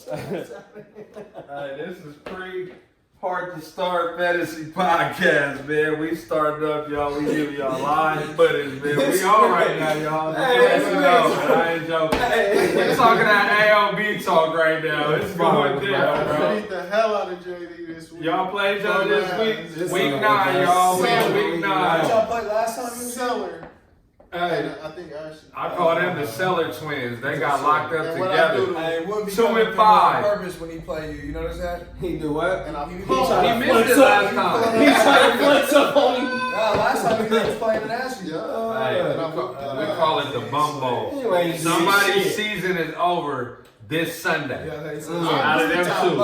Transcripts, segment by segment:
This is Heart2start Fantasy Podcast, man. We started up, y'all. We give y'all live footage, man. We all right now, y'all. I ain't joking. We're talking that ALB talk right now. It's going down, bro. Beat the hell out of JD this week. Y'all played each other this week? Week 9, y'all. We in week 9. Y'all played last time? Seller. Hey, I think Ashley. I call them the Seller twins. They got locked up together. Hey, it wouldn't be 2 and 5. on purpose when he played you. You notice that? He do what? And I He missed it last time. He's trying to flex up on me. Last time he was playing in Ashley. Hey, we call it the Bum Bowl. Anyway, Somebody's season is over this Sunday. Out of them two.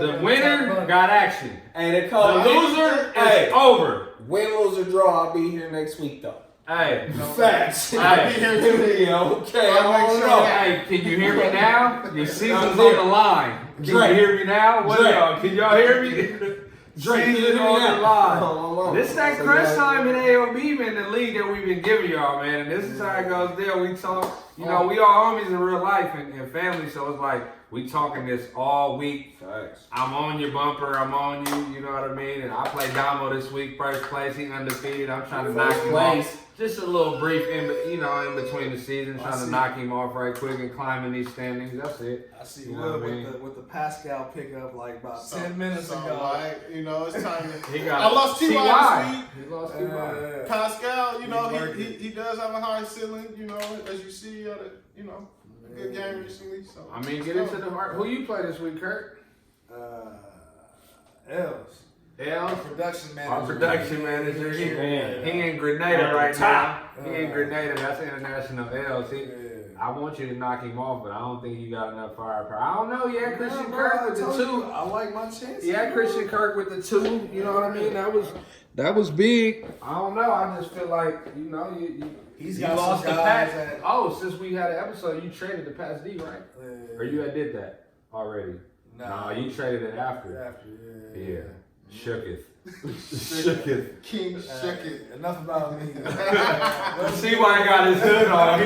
The winner got action. Hey, they call The loser is over. Win, lose, or draw. I'll be here next week, though. Hey. Facts. I'll be here too. Okay, I don't know. Hey, can you hear me now? Your season's on the line. Can you hear me now? What y'all? Can y'all hear me? Season's on the line. This is that crunch time in AOB, man, the league that we've been giving y'all, man. And this is how it goes there. We talk, you know, we all homies in real life and family, so it's like we talking this all week. Facts. I'm on your bumper, I'm on you, you know what I mean? And I play Damo this week, first place, he undefeated. I'm trying to knock him off. Just a little brief in between the seasons, trying to knock him off right quick and climbing these standings. That's it. I see with the Pascal pickup like about 10 minutes ago. Like, you know, it's time to. I lost T.Y. this week. He lost T.Y. Pascal, you know, he does have a high ceiling, you know, as you see, a good game recently. So I mean, get into the heart. Who you play this week, Kurt? Els. Production manager. Our production manager. He in Grenada right now. He in Grenada. That's international L's. I want you to knock him off, but I don't think you got enough firepower. I don't know. Yeah, Christian Kirk with the 2. I like my chances. Yeah, Christian Kirk with the 2. You know what I mean? That was big. I don't know. I just feel like you lost the pass. Oh, since we had an episode, you traded the pass D, right? Or you had did that already? No, you traded it after. Yeah. Shooketh. Shooketh. King Shooketh. Enough about me. See why I got his hood on.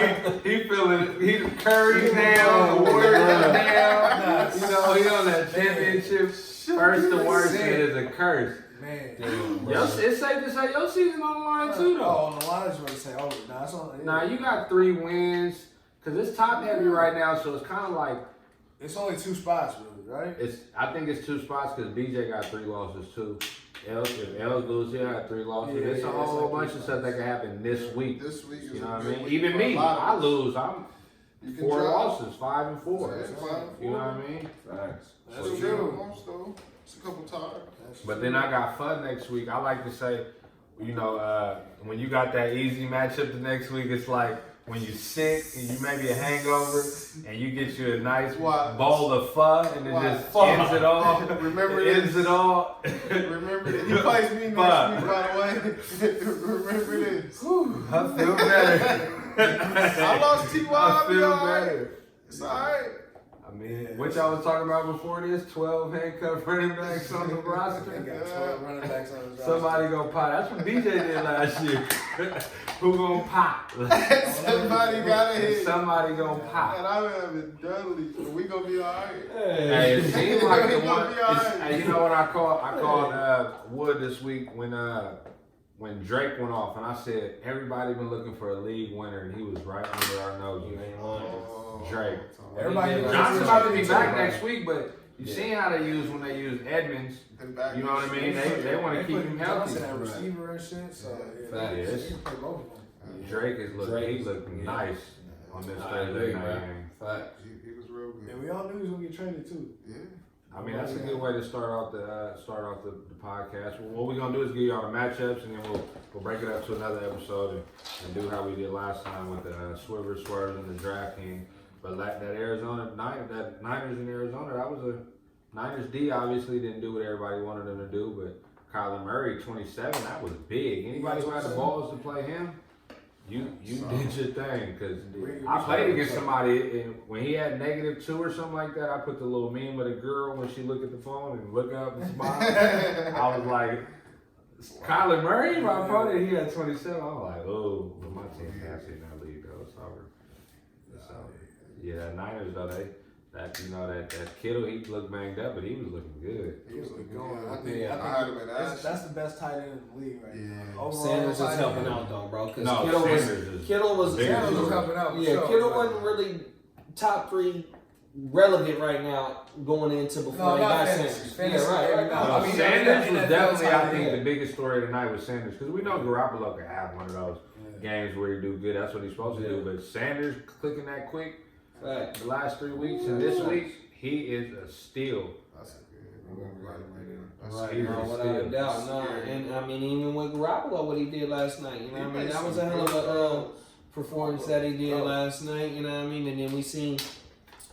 He feeling he Curry's down, the Warriors down. You know, he on that championship. First to worst it is a curse. Man. It's safe to say your season on the line too though. Oh, on the line is what to say. Oh, it's on. Nah, you got 3 wins. Cause it's top heavy right now, so it's kinda like it's only 2 spots really. Right? I think it's 2 spots because BJ got 3 losses too. If Els lose, he'll have 3 losses. It's a whole bunch of stuff that can happen this week. This week is you know what I mean? Even me, I lose. I'm 4 losses, 5 and 4. You know what I mean? Facts. That's true. It's a couple times. But then I got fun next week. I like to say, you know, when you got that easy matchup the next week, it's like when you sick and you maybe a hangover and you get you a nice bowl of pho and it just ends it all. Remember it ends it all. Remember this. He plays me next week, by the way. Remember this. I feel better. I lost T.Y. I feel better. It's all right. I mean, what y'all was talking about before this? 12 handcuffed running backs on the roster. They got 12 running backs on the roster. Somebody gonna pop. That's what BJ did last year. Who gonna pop? Somebody gotta hit. Somebody gonna pop. And I'm having Dudley. We gonna be all right. Hey, it seems like the one. Hey, you know what I called? I called Wood this week when Drake went off, and I said everybody been looking for a league winner, and he was right under our noses. Drake. Johnson about to be back next week, but you seen how they use when they use Edmonds. You know what I mean? They want to keep him healthy. Receiver and shit. So Drake is looking nice on this Thursday night game. He was real good. And we all knew he was gonna get traded too. Yeah. I mean, that's a good way to start off the podcast. Well, what we're gonna do is give y'all the matchups, and then we'll break it up to another episode and do how we did last time with the Swerve and the Draft King. But like that Niners in Arizona, that was a Niners D. Obviously didn't do what everybody wanted them to do, but Kyler Murray 27, that was big. Anybody who had the balls to play him, you did your thing. Because I played against somebody, and when he had -2 or something like that, I put the little meme of the girl when she looked at the phone and look up and smile. I was like, Kyler Murray, my opponent, he had 27. I was like, oh, but my team's actually in that league though. It's over. So yeah, Niners though, That that Kittle, he looked banged up, but he was looking good. He was looking going. good. I think that's the best tight end in the league right now. Overall, Sanders is tight helping end. out though, bro. Because No, Kittle was helping out. yeah, Kittle wasn't really top 3 relevant right now going into before they got Sanders. Yeah, right. No, Sanders was definitely, I think, the biggest story of the night was Sanders because we know Garoppolo can have one of those games where he do good. That's what he's supposed to do. But Sanders clicking that quick the last 3 weeks and this week, he is a steal. That's a good. That's Right, scary. no, without a doubt. No, and I mean, even with Garoppolo, what he did last night, you know what I mean? That was a hell of a performance that he did last night, you know what I mean? And then we seen,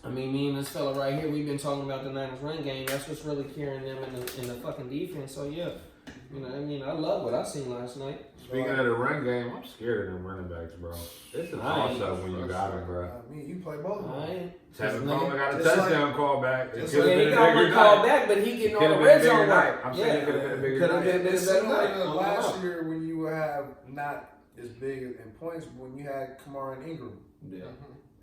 I mean, me and this fella right here, we've been talking about the Niners run game. That's what's really carrying them in the fucking defense. So, yeah, you know what I mean? I love what I seen last night. Speaking of the run game, I'm scared of them running backs, bro. It's a toss-up when you got them, bro. I mean, you play both. Tevin Coleman got a touchdown call back. It could have Yeah, been he a got bigger one call night. back, but he getting Could on have the been a red zone bigger night. right. I'm saying it could have been a bigger Could have night. been a It's better similar night. to last year when you would have not as big in points when you had Kamara and Ingram. Yeah.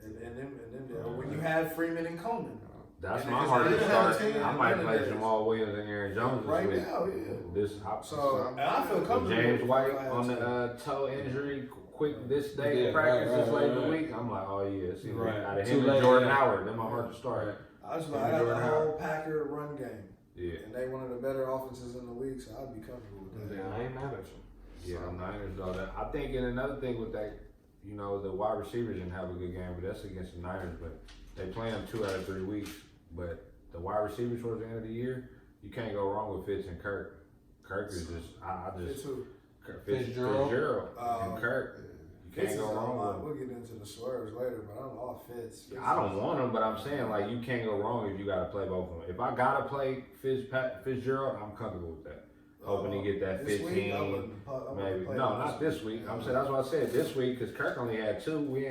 And then when you had Freeman and Coleman. That's And my it's hardest been start. 17 I might play days. Jamal Williams and Aaron Jones this Right week. now, yeah. This So, and I feel comfortable. James with White Flyers on too. the toe injury quick this day Yeah, in practice right, this late in the right. week. I'm like, oh yeah, see, Right. out of Too him late, and Jordan yeah. Howard, then my heart to start. I got the whole Packer run game. Yeah. And they one of the better offenses in the league, so I'd be comfortable with that. Yeah, I ain't mad at you. Yeah, the Niners though. I think, and another thing with that, you know, the wide receivers didn't have a good game, but that's against the Niners. But they play them 2 out of 3 weeks. But the wide receivers towards the end of the year, you can't go wrong with Fitz and Kirk. Kirk is just, Fitzgerald and Kirk. You can't go wrong with them. We'll get into the swerves later, but I'm all Fitz. I don't want them, but I'm saying like you can't go wrong if you got to play both of them. If I gotta play Fitzgerald, I'm comfortable with that. Hoping to get that 15, maybe. No, not this week. I'm saying that's what I said this week because Kirk only had 2. We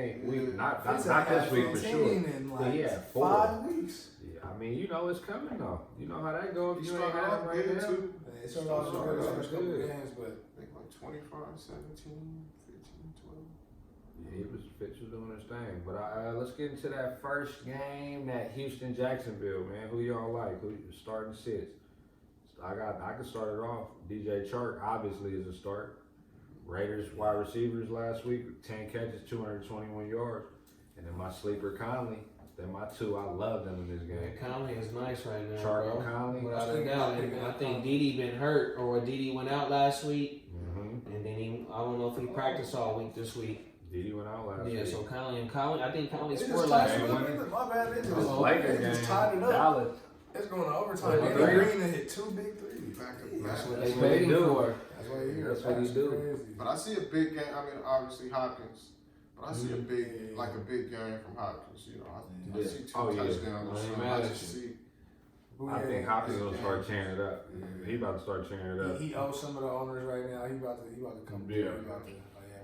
not this week for sure. Like He had 4. 5 weeks. Yeah, I mean, you know it's coming though. You know how that goes. He You ain't started had off him right good now. too. It started off good the first couple Good. games, but I think like 25, 17, 15, 12. Yeah, Fitz was doing his thing. But let's get into that first game, that Houston Jacksonville, man. Who y'all like? Who starting sits? I can start it off. DJ Chark obviously is a start. Raiders wide receivers last week, 10 catches, 221 yards. And then my sleeper Conley. They're my 2. I love them in this game. Conley is nice right now, Chark bro. and Conley. Without a doubt. And I think Dede been hurt, or Dede went out last week, Mm-hmm. and then I don't know if he practiced all week this week. Dede went out last Yeah, week. so Conley, I think Conley they scored just last tied week. it up. My bad. They This just, Lakers they just game, tied it up. Dallas. It's going to overtime. Yeah, Danny three. Green hit 2 big threes. Back to That's back. what That's they what he paid him do. for. That's what he That's what he do. Crazy. But I see a big game. I mean, obviously Hopkins. But I see a big, like a big game from Hopkins. You know, I see 2 Oh, yeah. touchdowns. I ain't So mad I at just you. see. I think Hopkins gonna start tearing it up. He about to start tearing it up. He owes some of the owners right now. He about to come. Yeah. He about to,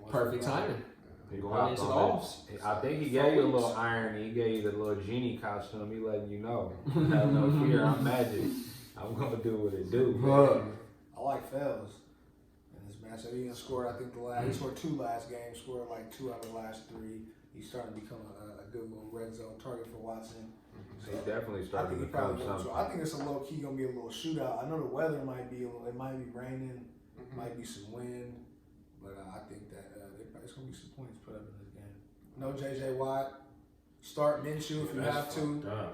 what's Perfect the guy? timing. He Going popped into the on offs. it. I think he 4 gave you a weeks. little irony. He gave you the little genie costume. He letting you know. Have no fear. I'm magic. I'm gonna do what it do. I like Fells in this matchup. He scored, I think, he scored 2 last games, scored like 2 out of the last 3. He's starting to become a good little red zone target for Watson. He definitely I started think to he become probably will. something. So I think it's a low key gonna be a little shootout. I know the weather might be it might be raining, might be some wind, but I think that it's gonna be some points put up in this game. No JJ Watt. Start Minshew if you have to. Yeah.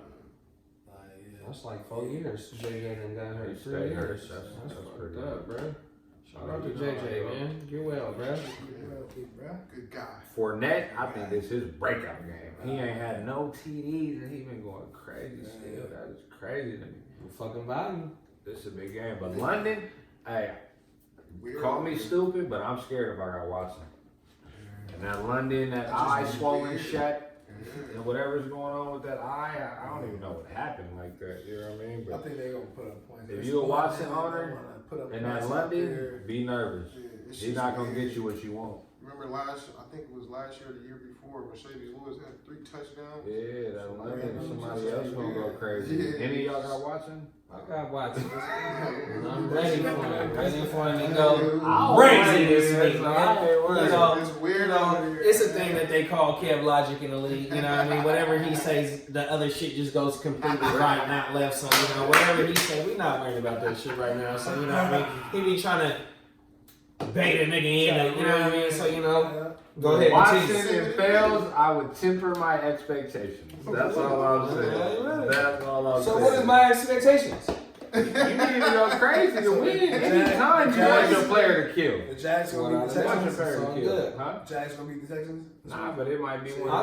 That's like 4 years. JJ done got hurt. He 3 stayed hurt. years. That's fucked pretty up, good. bro. Shout out to JJ, man. Get well, bro. Good guy. Fournette, I think this is his breakout game. He ain't had no TDs and he been going crazy still. That is crazy to me. Fucking value. This is a big game. But London, hey, call me stupid, but I'm scared if I got Watson. And that London, that eye swollen shut, and whatever's going on with that eye, I don't even know what happened like that. You know what I mean? I But think they're gonna put up points. if you a Watson owner and that London, be nervous. He's not gonna get you what you want. Remember I think it was last year or the year before, Mercedes Lewis had 3 touchdowns. Yeah, that London, somebody else It's gonna go crazy. Yeah. Any of y'all got watching? I got watching. I'm ready for him. Ready for him to go I'll crazy wait, this man. week, I man. ain't worried. You know, It's weird you know, out here. it's a thing that they call Kev Logic in the league. You know what I mean? Whatever he says, the other shit just goes completely right, not left. So, you know, whatever he say, we not worried about that shit right now. So, you know what I mean? He be trying to bait a nigga in, you know what I mean? So, you know, go ahead and Watching tease. it fails, I would temper my expectations. That's all I'm saying. That's all I'm So, saying. what is my expectations? You need to go crazy to win. Anytime you want your player to kill. The Jags gonna beat You the want your Texans. player to all kill. good. Huh? Jags gonna beat the Texans. Nah, but it might be one. I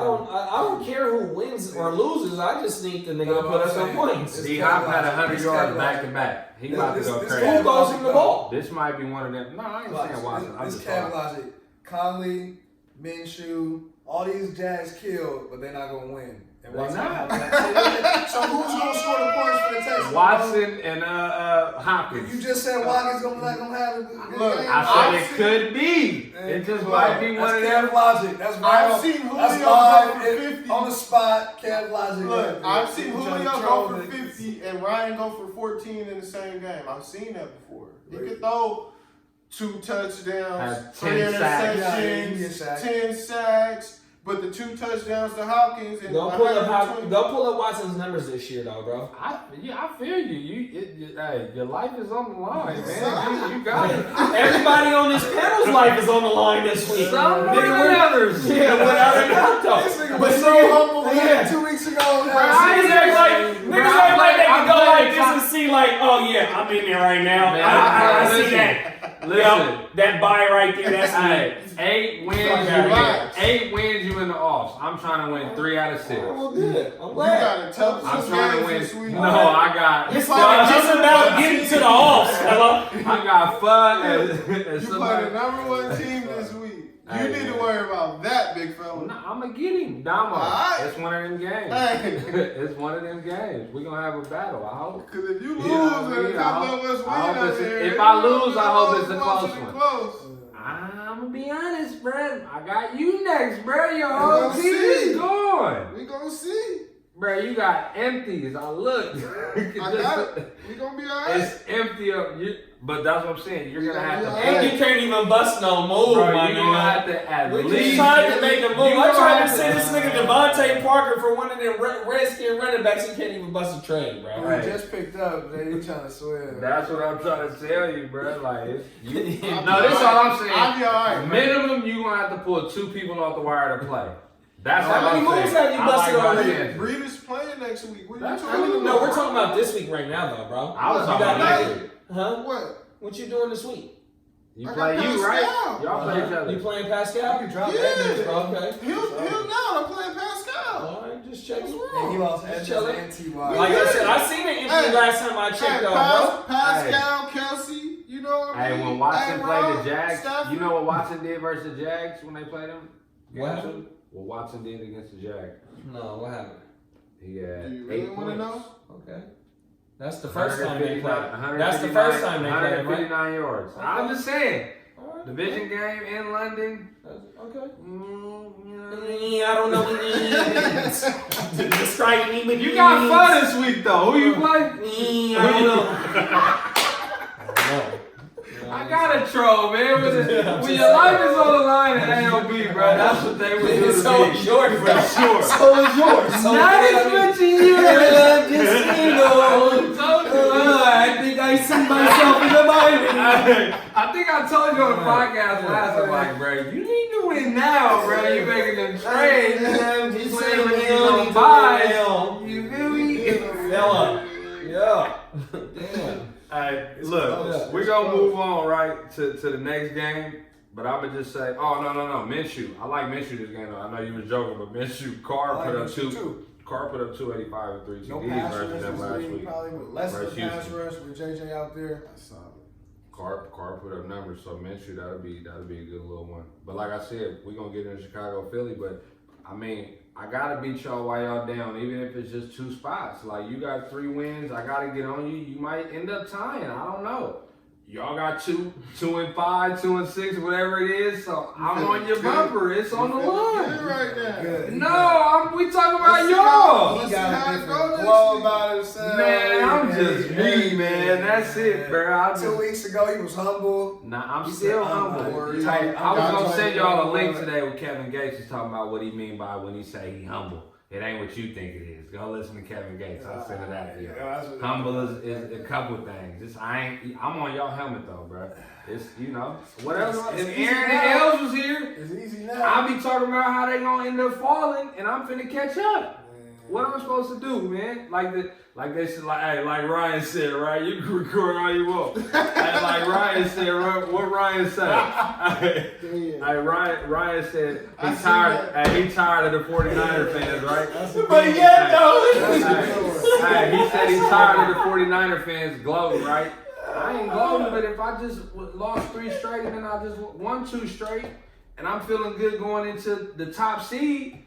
don't care who wins or loses. I just need the nigga to put up some points. D Hop had 100 yards back to back. He about to go this crazy. Who goes him the ball? This might be one of them. No, I ain't saying Watson. I'm This just Cam talking. logic. Conley, Minshew, all these Jags killed, but they're not gonna win. And They Watson not. So who's gonna score the points for the Texans? Watson and Hopkins. You just said Watkins not gonna have a good Look, game. I said it could be. It just might be one of That's them. Cam logic. That's I've right. seen That's Julio live go for 50. on the spot. Cam logic. Look, I've seen Trying to Julio troll go for niggas. 50 and Ryan go for 14 in the same game. I've seen that before. He could throw 2 touchdowns, Have 3 10 sacks. Yeah, he get interceptions, sacked. 10 sacks, but the 2 touchdowns to Hopkins and Don't pull up Watson's numbers this year, though, bro. I feel you. Hey, your life is on the line, man. You got it. Everybody on this panel's life is on the line this week. Some more Nigga, than others. Yeah, without a doubt, though. This nigga But was so nigga- humble yeah. 2 weeks ago. Niggas act like they can go like this and see like, oh yeah, I'm in there right now. Man, I see listen. that. Listen. Yup, that buy right there, that's me. Hey, 8 wins. Fuck outta here. 8 wins you in the offs. I'm trying to win 3 out of 6. Well, good. I'm You glad. got to tell I'm some trying to games win. this week. No, I got. It's not just about getting to the offs, fella. I got fun and You play the somebody. #1 team this week. You Hey, need to man. worry about that, big fella. I'm gonna get him, Damo. Alright. It's one of them games. Hey. It's one of them games. We're gonna have a battle. I hope. Because if you lose Yeah, and a yeah, couple I of us win hope out it's- there, if I lose, I hope it's a it's close one. close. I'm gonna be honest, bro. I got you next, bro. Your We whole gonna team see. is gone. We gonna see. Bro, you got empties. I look. I got it. We gonna be alright. It's empty of you. But that's what I'm saying. You're gonna have to. And you can't even bust no move, Bro, my you gonna nigga. have to at We least. just tried to make a move. You I gonna tried to have send this nigga Devontae Parker for one of them Redskin running backs. He can't even bust a trade, bro. Right. We just picked up. They trying to swim. That's what I'm trying to tell you, bro. Like, it's, you. I'll No, be this is all I'm saying. I'll be alright. Minimum, you gonna have to pull 2 people off the wire to play. That's How all many I'm moves saying. have you I busted like my already? chances. Breeder's playing next week. What are you That's talking cool. about? No, we're talking about this week right now, though, bro. I was You talking got about next next week. week. Huh? What? What you doing this week? You I play got you, right? Pascal. Y'all play each other. You playing You Pascal? can drop Yeah. that nigga, bro. Okay. He'll now. I'm playing Pascal. All right, just checking. And he lost Just Edges chilling. and T.Y. Like I said, I seen it empty last time I checked, though, bro. Pascal, Kelsey, you know what I Hey, mean? when Watson played A-Rod, the Jags, Stafford. you know what Watson did versus the Jags when they played him? What happened? What Watson did against the Jags. No, what happened? He had Do you 8 really want to points. know? Okay. That's the first time they 159 played. That's the first time they played, right? 159 yards. I'm just saying. All right. Division game in London. Okay. You I don't know what it means. Describe me, but got fun this week though. Who you play? I don't know. I gotta troll, man. When your life is on the line at AOB, bro, that's what they would do to So me. is yours, For bro. sure. So is yours. So Not as much as you. Just, you know, I think I see myself in the Bible. I think I told you on the podcast last time, like, bro, you need to win now, bro. You making them trades. You playing with these on buys. You feel me? Fella. Yeah. Damn. Hey, look, we're gonna move on right to the next game, but I would just say, oh no, Minshew. I like Minshew this game though. I know you was joking, but Minshew, Carr put up 285 and 3 No TDs pass versus rush them this last week, week. probably with less of a Versus pass Houston. rush with JJ out there. That's solid. Carr put up numbers, so Minshew that'll be a good little one. But like I said, we're gonna get into Chicago, Philly, but I mean, I gotta beat y'all while y'all down, even if it's just 2 spots. Like you got 3 wins, I gotta get on you. You might end up tying. I don't know. Y'all got 2 and 5, 2 and 6, whatever it is. So I'm on your bumper. It's on the Good line. right now. Good. No, we talking about y'all. Let's He see got how a it different goes next glow. just me, man. That's it, bro. 2 weeks ago, he was humble. Nah, I'm He still said, humble. Hey, I was gonna I'm send y'all a trying to- link today with Kevin Gates is talking about what he mean by when he say he humble. It ain't what you think it is. Go listen to Kevin Gates. I'll send it out to you. Humble is a couple things. I'm on y'all helmet though, bro. It's what else? If Aaron and Els was here, It's easy now. I'll be talking about how they gonna end up falling, and I'm finna catch up. What am I supposed to do, man? Like Ryan said, right? You can record all you want. Hey, like Ryan said, what Ryan said? Ryan said he tired of the 49er fans, right? But yeah, no. He said he's tired of the 49er fans gloating, right? I ain't gloating, but if I just lost 3 straight and then I just won 2 straight, and I'm feeling good going into the top seed,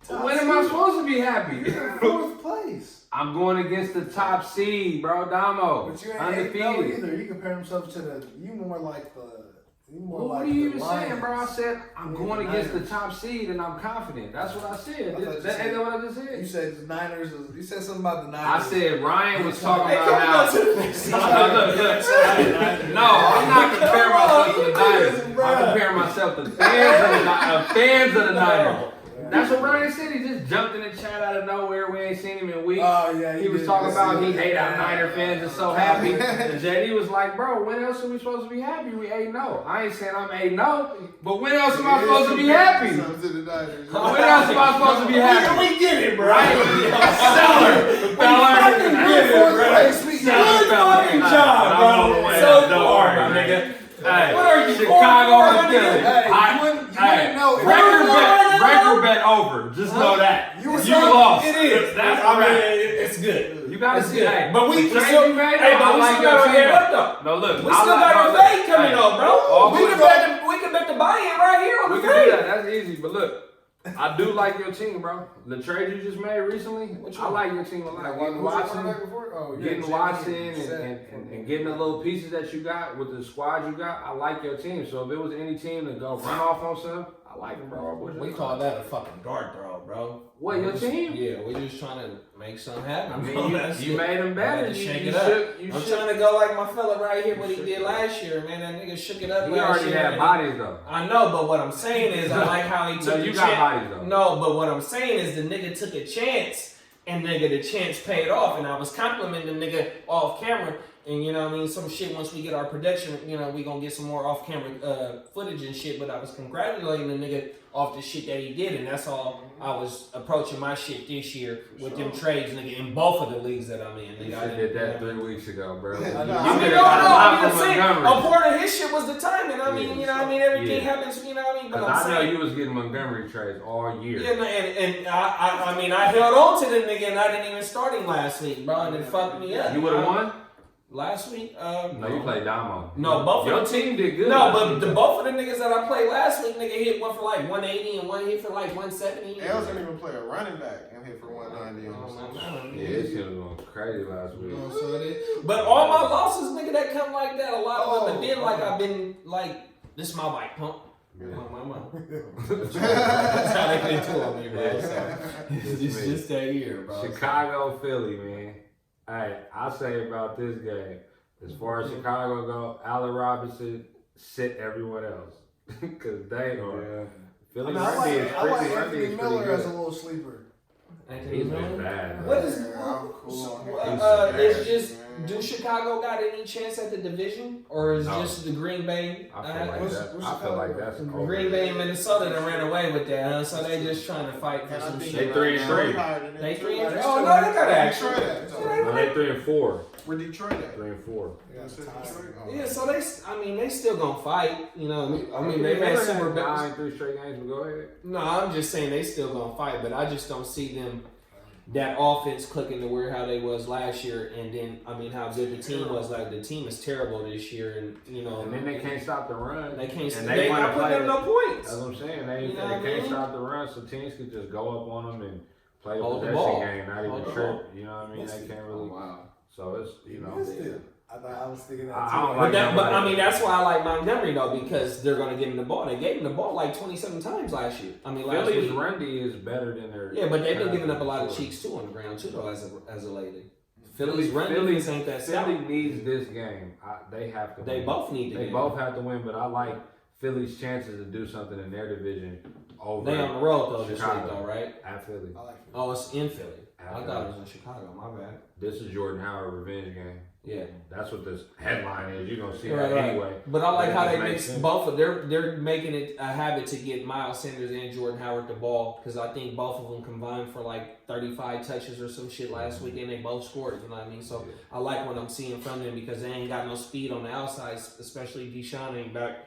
when am I supposed to be happy? You're in 4th place. I'm going against the top seed, bro. Damo. But you ain't Undefeated. either. You compare himself to you more like the. Well, what are you even saying, bro? I said I'm going against the top seed and I'm confident. That's what I said. Ain't that what I just said? You said the Niners. You said something about the I Niners. said Ryan was talking about how. No, I'm not comparing myself to the Niners. I'm comparing myself to fans of the Niners. That's what Ryan said. He just jumped in the chat out of nowhere. We ain't seen him in weeks. Oh, yeah, he was did. talking about he hate our Niner fans and so happy. And JD was like, bro, when else are we supposed to be happy? We 8-0. I ain't saying I'm 8-0, but when else am I supposed to be happy? When else am I supposed to be happy? We get it, bro. Seller. Good fucking job, bro. So far, my nigga. Hey, what are you, Chicago or Philly? Hey, Record bet over. Just know that. You lost. It is. It's good. You gotta see that. But we still still got our head up though. No, look. We still got our fade coming up, bro. We can bet the buy-in right here on the We can do fade. that. That's easy. But look, I do like your team, bro. The trade you just made recently, I like your team a lot. Getting Watson and getting the little pieces that you got with the squad you got, I like your team. So if it was any team to go run off on some, I like them, bro. We call that a fucking dart throw, bro. What, your team? Yeah, we're just trying to make something happen. I mean, you made them better. You shake it up. I'm trying to go like my fella right here, what he did last year, man. That nigga shook it up last year. He already had bodies, though. I know, but what I'm saying is I like how he took No, you got bodies, though. No, but what I'm saying is the nigga took a chance, and nigga, the chance paid off, and I was complimenting the nigga off camera. And you know what I mean, some shit once we get our production, we gonna get some more off camera footage and shit, but I was congratulating the nigga off the shit that he did, and that's all I was approaching my shit this year with them trades, nigga, in both of the leagues that I'm in. Nigga, I did that 3 weeks ago, bro. A part of his shit was the timing. I mean, everything happens, but I know you was getting Montgomery trades all year. Yeah, and I held on to the nigga, and I didn't even start him last week, bro, and it fucked me up. You would have won? Last week? No, you played Damo. No, both your of the team did good. No, but both of the niggas that I played last week, nigga, hit one for like 180 and one hit for like 170. Els didn't even play a running back and hit for 190 on Yeah, his team was going crazy last week. So it is. But all my losses, nigga, that come like that, a lot of them have been like I've been like, this is my bike pump. That's how they been to me, bro. So it's just that year, bro. Chicago, Philly, man. Hey, I say about this game, as far as Chicago go, Allen Robinson sit everyone else because they are. Philly Randy is pretty Anthony Miller good. as a little sleeper. He's been bad. What is it's just do Chicago got any chance at the division, or is just the Green Bay? I feel like that's Green Bay and Minnesota that ran away with that, huh? So they just trying to fight for some shit. They 3-3. They 3-3. Oh no, they got action. No, they 3-4. Where Detroit at? 3-4. Yeah, so they still gonna fight. They had super bad. 3 straight games. But go ahead. No, I'm just saying they still gonna fight, but I just don't see them. That offense clicking to where how they was last year, and then how good the team was. Like the team is terrible this year, and And then they can't stop the run. They can't. And they not putting up no points. That's what I'm saying. They can't stop the run, so teams could just go up on them and play the Hold the possession ball. game, not even trip. You know what I mean? They can't really. Wow. So it's I was thinking that I too. don't like But that's why I like Montgomery though, because they're gonna give him the ball. They gave him the ball like 27 times last year. Last Philly's week. run D is better than their. Yeah, but they've been giving up a lot of cheeks too on the ground too though, as a lady. Philly's run defense ain't that Philly stout. needs this game. They have to. They win. both need to They win. both have to win, but I like Philly's chances to do something in their division over. They on the road though this week Chicago. though, right? At Philly. I like Philly. Oh, it's in Philly. At I thought Philly. it was in Chicago. My bad. This is Jordan Howard revenge game. Yeah. That's what this headline is. You're gonna see Right, that right. anyway. But I like But how it they just mix makes sense. both of they're making it a habit to get Miles Sanders and Jordan Howard the ball because I think both of them combined for like 35 touches or some shit last week and they both scored. You know what I mean? So I like what I'm seeing from them because they ain't got no speed on the outside, especially Deshaun ain't back,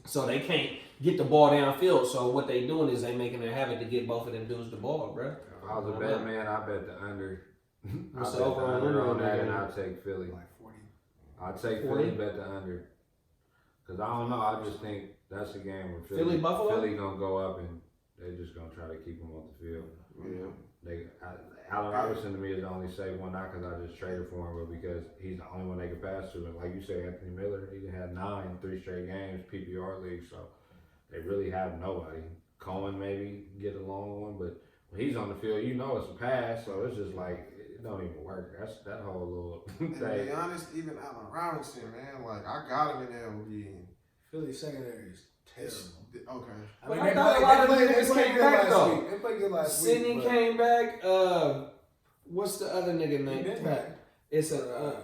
so they can't get the ball downfield. So what they doing is they making it a habit to get both of them dudes the ball, bro. If I was a bet man, I bet the under. I What's bet the over the and under under on that, on and that? I'll take Philly. Like 40. I'll take 40? Philly, bet the under. Cause I don't know. I just think that's a game where Philly, Buffalo? Philly gonna go up and they're just gonna try to keep them off the field. Allen Robinson to me is the only safe one, not because I just traded for him, but because he's the only one they can pass to. And like you said, Anthony Miller, he had 9 in 3 straight games, PPR league, so they really have nobody. Cohen maybe get a long one, but when he's on the field, you know it's a pass, so it's just like it don't even work. That's that whole little And to thing. be honest, even Allen Robinson, man, like I got him in LB. Philly's secondary is terrible. Okay. I But mean, I thought a lot of niggas came good back, last though. week. They played good last Sidney week. but came back. What's the other nigga he name? been back. It's a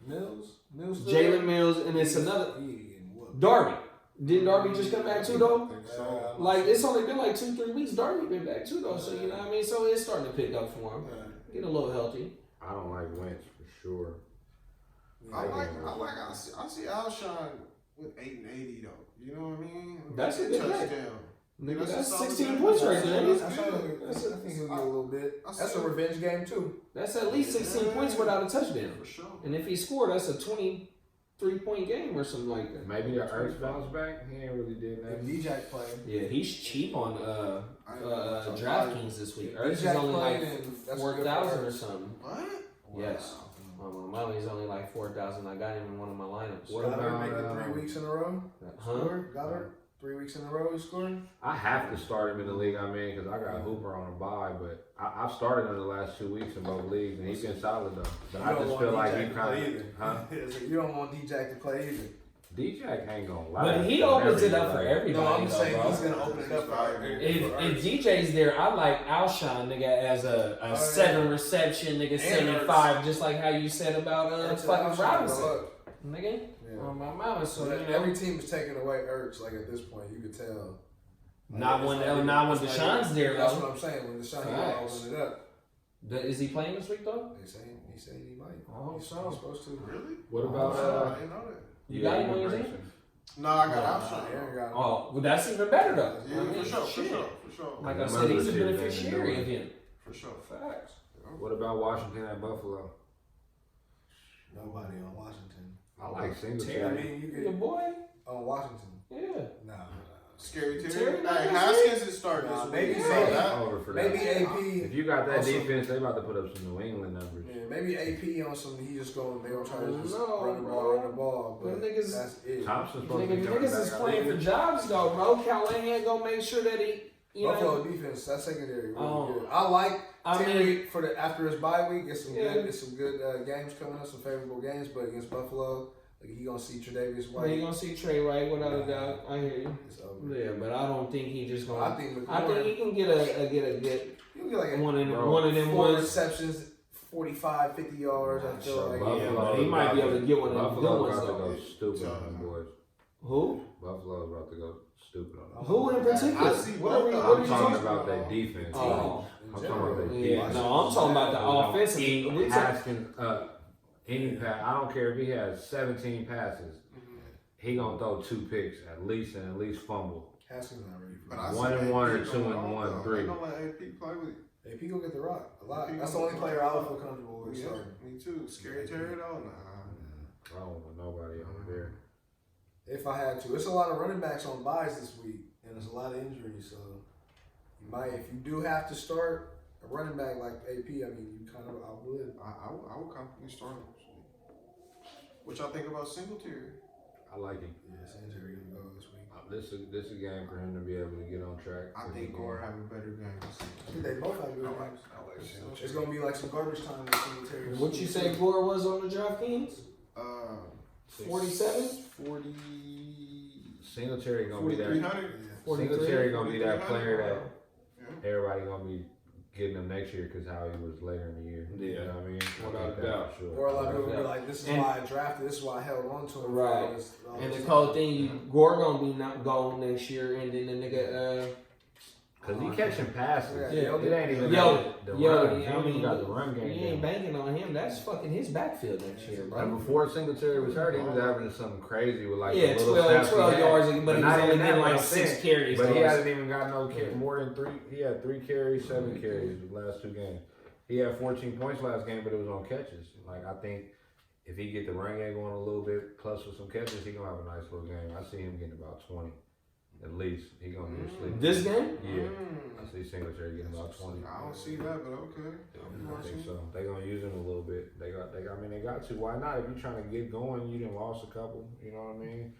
Mills still Jalen there? Mills, and it's another He getting whooped. Darby. Didn't Darby just come back too though? I'm Like not it's sure. only been like 2-3 weeks. Darby been back too though, so you know what I mean. So it's starting to pick up for him. Get a little healthy. I don't like Wentz for sure. I see Alshon with 880 though. You know what I mean? That's a good touchdown. day. Nigga, That's that's a solid 16 game. points right there. I That's think he'll get a little bit. I That's see. a revenge game too. That's at least 16 points without a touchdown. For sure. And if he scored, that's a 23-point game or something like that. Maybe the Ertz bounce back. He ain't really did that. If DJ playing, Yeah, he's cheap on DraftKings this week. Ertz is DJ only like playing, and that's 4,000 good or for something. What? Yes. Molly's only like 4,000. I got him in one of my lineups. What Goddard about, make it 3 weeks in a row. Huh? Scored. Goddard 3 weeks in a row. He scored. I have to start him in the league I'm in because I got Hooper on a bye, but I've started him the last 2 weeks in both leagues, and he's been solid though. But I just feel like he kind of, huh? You don't want DJ to play either. DJ ain't gonna lie. But he opens it up for everybody. No, I'm though, saying bro. he's gonna open it up for everybody. If DJ's there, I like Alshon, nigga, as a 7 reception, nigga, 75, just like how you said about fucking Robinson. Nigga, on my mama, so you know. Every team is taking away Ertz. Like at this point, you could tell. Not when Deshaun's there, That's though. what I'm saying. When Deshaun Facts. open it up, Is he playing this week, though? he said he might. I hope He's so. supposed to. Really? What I about didn't know that. You got him on your team? No, I got Alshon. Aaron got him. Oh, well, that's even better, though. Yeah, I mean, for sure, shit. for sure. Like I Yeah, said, he's a my receivers ain't beneficiary been of him. For sure. Facts. What about Washington at Buffalo? Nobody on Washington. I like I Singletary. mean, you Your get boy? on Washington. Yeah. Nah. Scary Terry Terry. not Hey, this Haskins is starting Nah, this maybe week. so. So It's that, over for that. Maybe AP. If you got that Also- defense, they about to put up some New England numbers. Yeah, maybe AP on some. He just going. They gonna try to just No, run the bro. ball. But Them niggas- that's it. Thompson's supposed to be coming Niggas back is out playing there. for jobs, though, bro. Callahan gonna make sure that he, you Buffalo know. defense. That secondary really Oh. good. I like I Terry mean, for the after his bye week. It's some Yeah. good. It's some good games coming up. Some favorable games, but against Buffalo, like he gonna see Tre'Davious well, you White. gonna see Trey Wright without a doubt. I hear you. It's over. Yeah, but I don't think he just gonna. I think I think he can get a good He'll get like one of them four ones. receptions, 45, 50 yards. I feel So like Buffalo he might be able to get one of them good Buffalo ones, about to though. go stupid on them boys. Who? Buffalo's about to go stupid on them. Who in particular? I see What are we- both of what are I'm you talking talking about their defense. Oh. in I'm talking about general. their Yeah, defense. no, I'm talking about the offensive. We talk- Haskins, any pass. I don't care if he has 17 passes. He gonna throw 2 picks at least and at least fumble. Haskins not ready for But that. I see 1-1 or AP 2-1, going on, though. 3. They gonna let AP play with. AP gonna get the rock a lot. AP That's the gonna only get player the I would rock. feel comfortable with Yeah, starting. me too. Scary Terry though, nah. I don't want nobody over there. If I had to, it's a lot of running backs on buys this week, and there's a lot of injuries. So you might, if you do have to start a running back like AP, I mean, you kind of, I would. I would confidently start him. What y'all think about Singletary? I like him. Yeah, Singletary gonna go this week. This is a game for him to be able to get on track. I think Gore have a better game this I season. think they both have good games. I like Singletary. It's gonna be like some garbage time with Singletary. What you say Gore was on the DraftKings? 47? 40. Singletary gonna be that. 4,300. Singletary gonna be that player that Yeah. everybody gonna be getting him next year because how he was later in the year. Yeah. You know what I mean? Without I a think that doubt. for sure. Or a lot of people will be like, this is And- why I drafted, this is why I held on to him. Right. And the cold thing, Gore gonna be not gone next year, and then the nigga, Cause he catching passes. Yeah, it ain't even the yo, run. He I ain't mean, got the run game. you ain't down. banking on him. That's fucking his backfield next year, bro. And before Singletary was hurt, he was averaging something crazy with like Yeah, the little 12 snaps he had. yards, but he was not only even that, getting like what I'm 6 saying. carries. But he though. hasn't even got no more than 3. He had 3 carries, 7 carries the last 2 games. He had 14 points last game, but it was on catches. Like I think if he get the run game going a little bit, plus with some catches, he gonna have a nice little game. I see him getting about 20 at least. He gonna be asleep. This game? Yeah, I see Singletary getting about 20. I don't see that, but okay. I think so. They gonna use him a little bit. They got to. Why not? If you trying to get going, you done lost a couple. You know what I mean?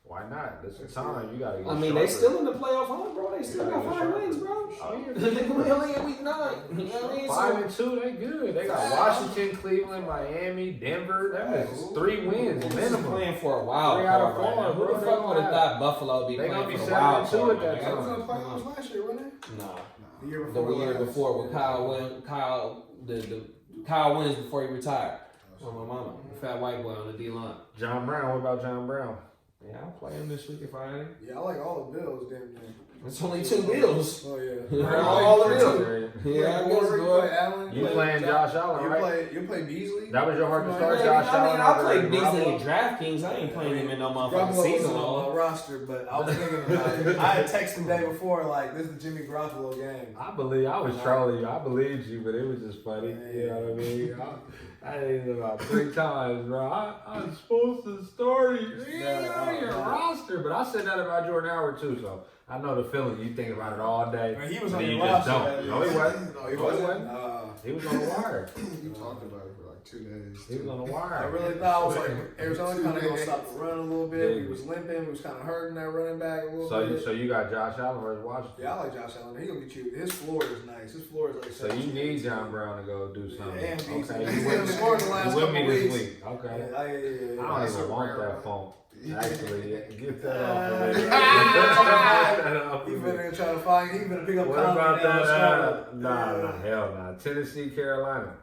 Why not? This is time. You gotta get I mean, they sharper. still in the playoff hunt, bro. They still got 5 wins, bro. Oh, yeah. They only in week 9. You know what I mean? 5-2, they good. They got Washington, Cleveland, Miami, Denver. That is 3 wins This is minimum. playing for a wild 3 out of card right 4, now. Who bro. the They fuck gonna would have have- thought Buffalo be they playing gonna for be the 7-2 wild card? at that man? They was time. in the playoffs last year, wasn't they? Nah. The year The before. year last. before when Kyle wins before he retired. Oh, my mama. The fat white boy on the D-line. John Brown. What about John Brown? Yeah, I'll play him this week if I had him. Yeah, I like all the Bills, damn near. It's only 2 bills. Oh, yeah. Yeah, all the bills. Yeah. Yeah, I guess, You boy. play Allen. You playing Josh Allen, right? You play Beasley. That was your heart to start, Yeah, Josh I mean, Allen. I'll play over Beasley Garoppolo? in DraftKings. I ain't playing him in no motherfucking Garoppolo was season on long. my roster, but I was thinking about it. I had texted the day before, like, this is Jimmy Garoppolo game. I was trolling you. I believed you, but it was just funny. You know what I mean? I did it about 3 times, bro. I was supposed to start him. He ain't on your roster. But I said that about Jordan Howard, too, so I know the feeling. You think about it all day. He was and on you your just roster. don't. No, he wasn't. No, he No, wasn't. He was on the wire. You talked about it for like 2 days. He was on the I wire. really thought I was like Arizona kind of gonna stop the run a little bit. He was limping. He was kind of hurting that running back a little bit. So you got Josh Allen versus Washington. Yeah, I like Josh Allen. He gonna get you. His floor is nice. His floor is like. So you need John Brown to go do something. Yeah, and Beasley. Okay, He's you gonna score in the last with couple me weeks. this week. Okay. Yeah. I don't That's even a want rare that phone. one. Actually, get that off of me. Get that off He of me. better try to find. He better pick up. What Conley about now, that? so, Nah, hell nah. Tennessee, Carolina.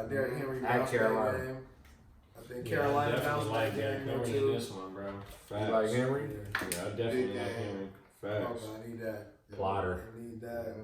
Derrick Henry At bounced back Carolina. game. I think Carolina bounced back game too. this one, bro. You like Henry? Yeah, I definitely like Henry. Okay, I need that. Plotter. I need that.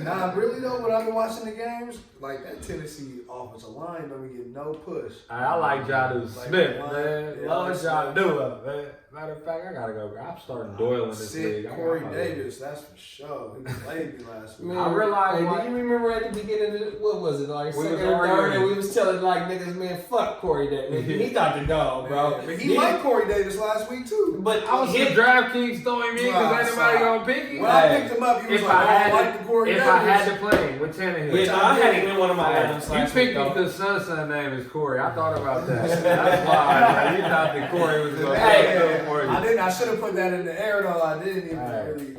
Nah, really though, when I've been watching the games, like that Tennessee offensive line don't get no push. I like Jadu Like Smith, line- man. yeah, Love like Jadu, man. Matter of fact, I gotta go. I'm starting Doyle in this league. Sick I Corey gotta- Davis, that's for sure. He played me last week. I realized Hey, why- do you remember at the beginning of what was it, like We second was or third, arguing. and we was telling like niggas, man, fuck Corey Davis. He got the dog, bro. But he liked Corey Davis last week too. But I was his in DraftKings throwing me because ain't nobody gonna pick him. When I picked him up, he was If like, I I had like the Corey If Davis. I had to play him with Tannehill. Yeah, I had him in one of my lineups You last picked week, him though. because son name is Corey. I thought about that. That's why, man. You thought that Corey was going to Hey, for you. I didn't. I should have put that in the air though. I didn't even Alright. really,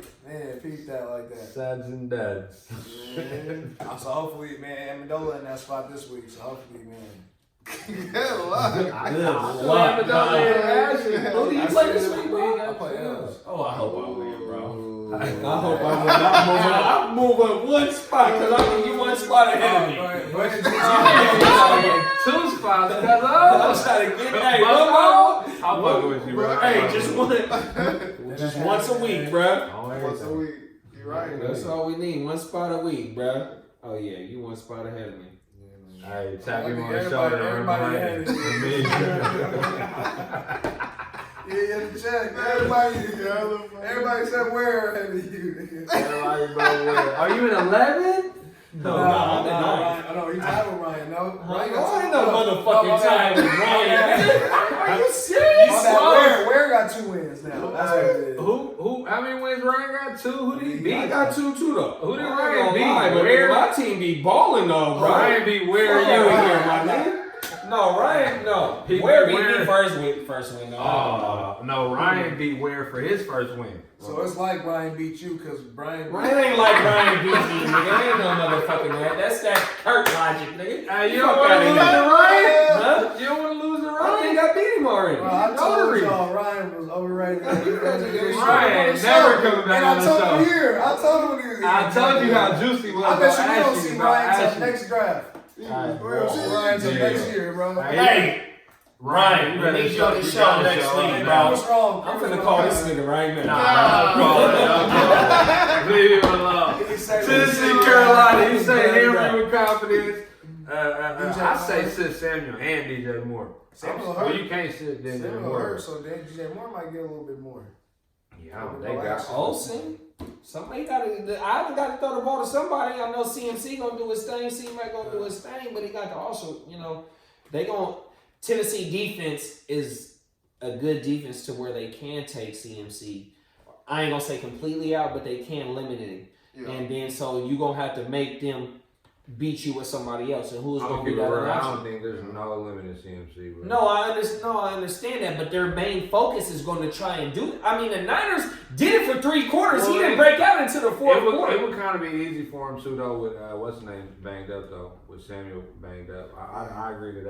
peep that like that. Suds and duds. Man. So hopefully, man, Amendola in that spot this week. So hopefully, man. Good luck. Good luck. Who do you play this week, bro? I play L's. Oh, I hope I win, bro. I hope I win. I'm moving one spot because I can get one spot ahead of me. Go ahead. Two spots, cuz I'm trying to get hey, I'm fucking with you, bro. Hey, just once a week, bro. Once a week. You're right. That's all we need. One spot a week, bro. Oh yeah, you one spot ahead of me. Hey, tap him on the Everybody- shoulder. everybody Remind had me. Yeah, check. Everybody said where ahead of you. Everybody know where. Are you in 11? No, I'm at 9. Ryan. No, he tied with Ryan. No, Ryan I ain't no motherfucking time with Ryan. Are you serious? Where got 2 wins now? That's what it is. Who? How many wins Ryan got? 2. Who did he beat? I got 2 too though. Who did I ain't Ryan gonna beat? lie, but Where? My team be balling though, bro. Ryan beat where? You in here, my nigga? No, Ryan. No. He Ware beat beat me Ware. first win. No, Ryan beat Ware for his first win. So it's like Ryan beat you because Brian Ain't like Ryan beat me, nigga. Ain't no motherfucking that. That's that Kurt logic, nigga. You don't want to lose to Ryan? Huh? You don't want to lose to I Ryan? think I beat him already. Bro, I told Notary. y'all Ryan was overrated. Ryan never coming back on the show. show. I told him when he was here. I told you how juicy he was. I bet you we don't Ashley, see about Ryan Ashley. till next draft. Alright, We don't see Ryan till Yeah. next year, bro. Hey, Ryan, you we better need you shut on the you show down, next show. week, Hey, bro. man, what's wrong? I'm finna call this nigga right now. Leave him alone. Tennessee, Carolina. You say Henry with confidence. I say sit Samuel and DJ Moore. Samuel Oh, hurt. you can't sit DJ Samuel Moore. hurt, so then DJ Moore might get a little bit more. Yeah, they got Olsen. Somebody got to. I got to throw the ball to somebody. I know CMC gonna do his thing. C-Mac gonna do his thing, but he got to also, they gonna. Tennessee defense is a good defense to where they can take CMC. I ain't gonna say completely out, but they can limit it. Yeah. And then so you gonna have to make them beat you with somebody else, and who's I'm gonna gonna be keep it that real. I option? don't think there's no limit in CMC, bro. No, I understand that, but their main focus is going to try and do. I mean, the Niners did it for 3 quarters. Well, he didn't break out into the fourth It quarter. would kind of be easy for him too, though. With what's his name banged up, though. With Samuel banged up, I agree to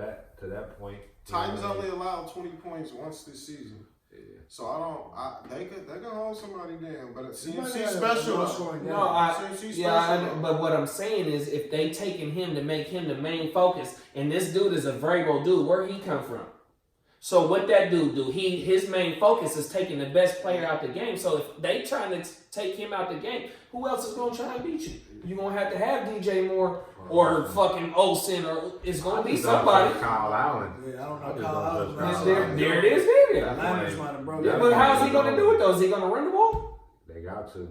that point. Titans only allowed 20 points once this season. Yeah. So they could hold somebody down, but He might CMC have special. a scoring game. No, CMC special. but what I'm saying is, if they taking him to make him the main focus, and this dude is a variable dude, where he come from? So what that dude do? His main focus is taking the best player out the game. So if they trying to take him out the game, who else is gonna try and beat you? You gonna have to have DJ Moore or fucking Olsen, or it's gonna be somebody. Kyle Allen. Yeah, I don't I know. just Kyle don't Allen. trust There it is, there. Niners might have broke Yeah, it. But how's he gonna do it though? Is he gonna run the ball? They got to.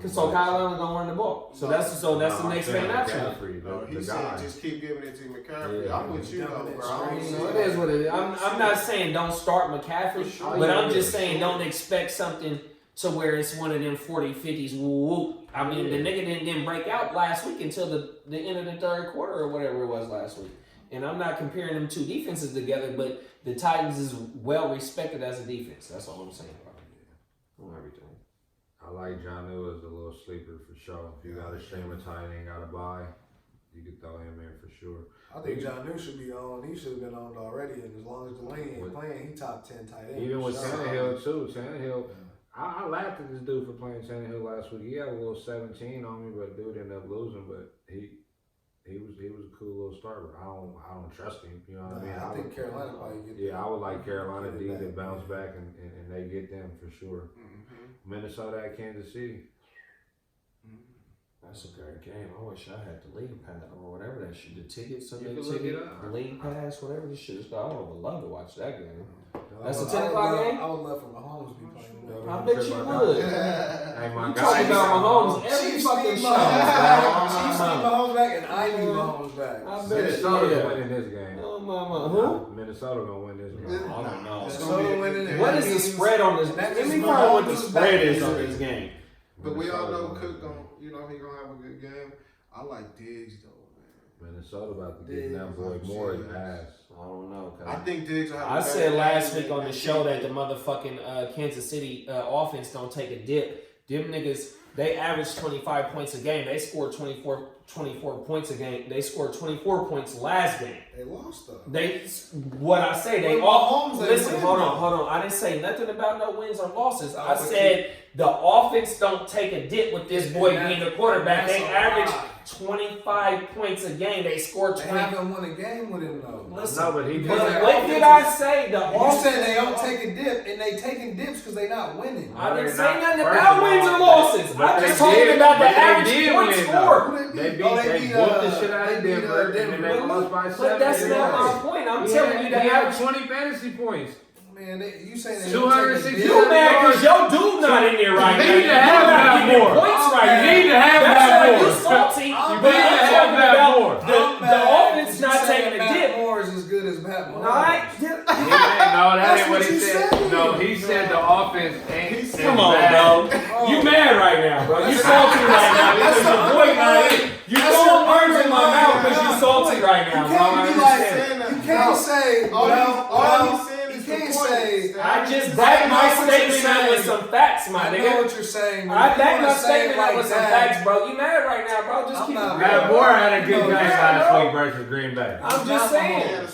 So Kyle Allen gonna run the ball. So that's the next main option. He said just keep giving it to McCaffrey. Yeah. I'm with you though, bro. I don't So see it is what it is. I'm not saying don't start McCaffrey, Sure. but I'm just saying don't expect something to where it's one of them 40, 50s. Whoop. I mean, the nigga didn't break out last week until the end of the third quarter or whatever it was last week. And I'm not comparing them two defenses together, but the Titans is well respected as a defense. That's all I'm saying about it. On everything. I like John New as a little sleeper for sure. If you got a streamer tight end, ain't got to buy, you could throw him in for sure. I think John New should be on. He should have been on already. And as long as Delaney ain't playing, he top 10 tight end. Even with Sure. Tannehill too. Tannehill, I laughed at this dude for playing Tannehill last week. He had a little 17 on me, but dude ended up losing. But he was a cool little starter. I don't trust him. You know what I mean? I think Carolina probably get. Yeah, I would like Carolina get D it to back, bounce man. back and they get them for sure. Minnesota at Kansas City. That's a great game. I wish I had the league pass or whatever that shit. The tickets, You Sunday can look ticket, it up. the league pass, whatever this shit is called. I would love to watch that game. That's I a 10 would o'clock love- game? I would love for Mahomes to be playing. I bet you would. Hey, my You guy. talking about Mahomes every Chiefs fucking need show. Chiefs need Mahomes back, and I need Mahomes back. I bet Minnesota's you. winning this game. Oh mama, who? Minnesota gonna win this game. I don't know. It's gonna be winning. and What that is the means- spread on this? that Let me means find out what the Mahomes is spread back is this on year. this game. But we all know Minnesota Cook gonna he gonna have a good game. I like Diggs though, man. Minnesota about to get that boy more ass. I don't know. I think Diggs will have. I a said better last game week on the than show that TJ. the motherfucking Kansas City offense don't take a dip. Them niggas, they average 25 points a game. They scored 24 points a game. They scored 24 points last game. They lost though. What I say, they Well, all Mahomes, they listen. win, Hold though. on. I didn't say nothing about no wins or losses. I but said the offense don't take a dip with this boy And being that- the quarterback. They that's a average lie. 25 points a game. They scored They 20. haven't won a game with him though. Listen, No, but he Because but their what offense did I is- say? The You offense. said they don't take a dip, and they taking dips because they not winning. I didn't They're say not- nothing first about of wins or all, losses. but I'm they just talking did- about the but they average did point win, score. though. They whooped the shit out of they beat, Denver, and then they Denver. lost by 7. But that's not my point. I'm telling you the He had average. 20 fantasy points. Man, you saying they 260 don't take a You mad because your dude not in there right now. You need to have You're not that getting more. points right You now. need to have That's that why more. you salty. I'm But mad. I'm talking Have about more. the offense not taking a Matt dip. Moore is as good as Matt Moore. No, I- No, that That's ain't what what he you said. said. No, he said the offense ain't. Come on, bad. bro. You mad right now, bro. You salty right now because that's your boy not in. You that's throwing your words in my argument. mouth because you salty right now, You bro. can't I be understand. like, you can't say. All he's saying is you can't the point. say. I just backed my statement up with some facts, my I know nigga. what you're saying. I backed my say statement up with some facts, bro. You mad right now, bro? Just keep it real. Matt Moore had a good game last bro. week versus Green Bay. I'm just saying.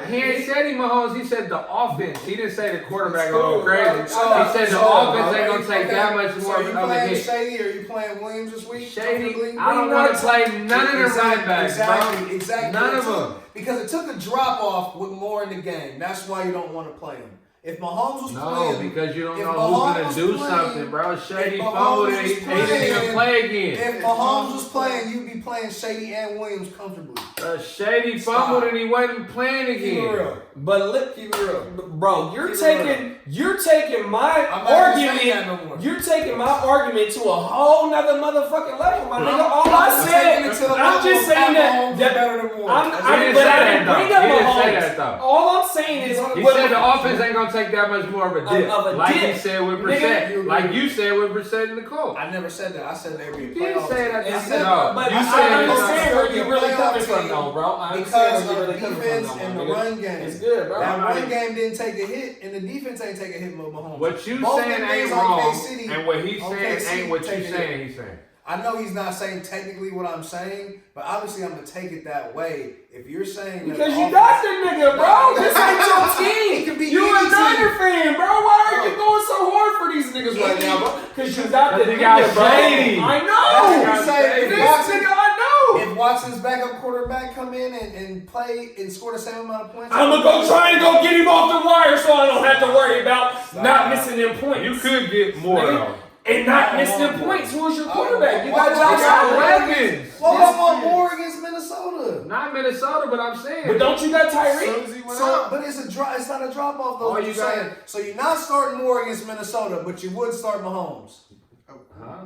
He ain't said he Mahomes. He said the offense. He didn't say the quarterback It's cool, going crazy. bro. He said the offense ain't gonna take Okay, that much more so of you a playing hit. Shady or you playing Williams this week? Shady, I don't want to play none of the running backs, bro. Exactly. None of them. Because it took a drop off with Moore in the game. That's why you don't want to play him. If Mahomes was playing, No, because you don't if know Mahomes who's gonna do was something, bro. Shady if fumbled Mahomes it. He was didn't even playing- play again. if Mahomes was playing, you'd be playing Shady and Williams comfortably. Shady fumbled and he wasn't playing Keep it again. real. But look, Keep it real. bro, you're Keep it taking my I'm not gonna say argument. that no more. You're taking my argument to a whole nother motherfucking level, my nigga. All I I'm taking it said, to the I'm level just of saying Mahomes is that. better than Moore. But didn't I say didn't that, bring though. up He didn't say Mahomes. that, though. All I'm saying is, He said the offense ain't gonna take that much more of a dip, Of a like dip. he said with Nigga, Brissett, like you said with Brissett and Nicole. I never said that. I said they'd be a You didn't playoff say team. that. I It's said no. But You I said understand where you're really playoff coming from, team though, bro. I because understand where of you're really coming defense from, and though, the my nigga. run game. It's good, bro. That run game didn't take a hit, and the defense ain't take a hit with Mahomes. What you Both saying them ain't niggas on wrong, K-City, and what he's on saying K-City ain't what you take a hit. saying. He's saying. I know he's not saying technically what I'm saying, but obviously I'm gonna take it that way. If you're saying that Because the you got offense- the nigga, bro. This ain't your team. It could be You any a Niner team. fan, bro. Why are you going so hard for these niggas right now, bro? Because you got the Because he got nigga, bro. Shady. I That's know. what you say. This If Watson, nigga, I know. if Watson's backup quarterback come in and play and score the same amount of points, I'm gonna go try and go get him off the wire so I don't have to worry about not missing them points. You could get more Nigga. though. And not miss them points. Who's your quarterback? You got Why- Josh Allen. weapons. What about one more against Minnesota? Not Minnesota, but I'm saying. But don't you got As soon Tyreek? as he went So, out. but it's it's not a drop off though. All What you you're got- saying. So you're not starting Moore against Minnesota, but you would start Mahomes.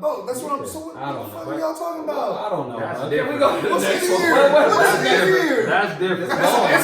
Oh, that's what I'm. So what I don't the fuck know. are y'all talking about? I don't know. That's bro. different. Can we go to the What's next in one? here? Wait, What's That's in different. here? That's different. It's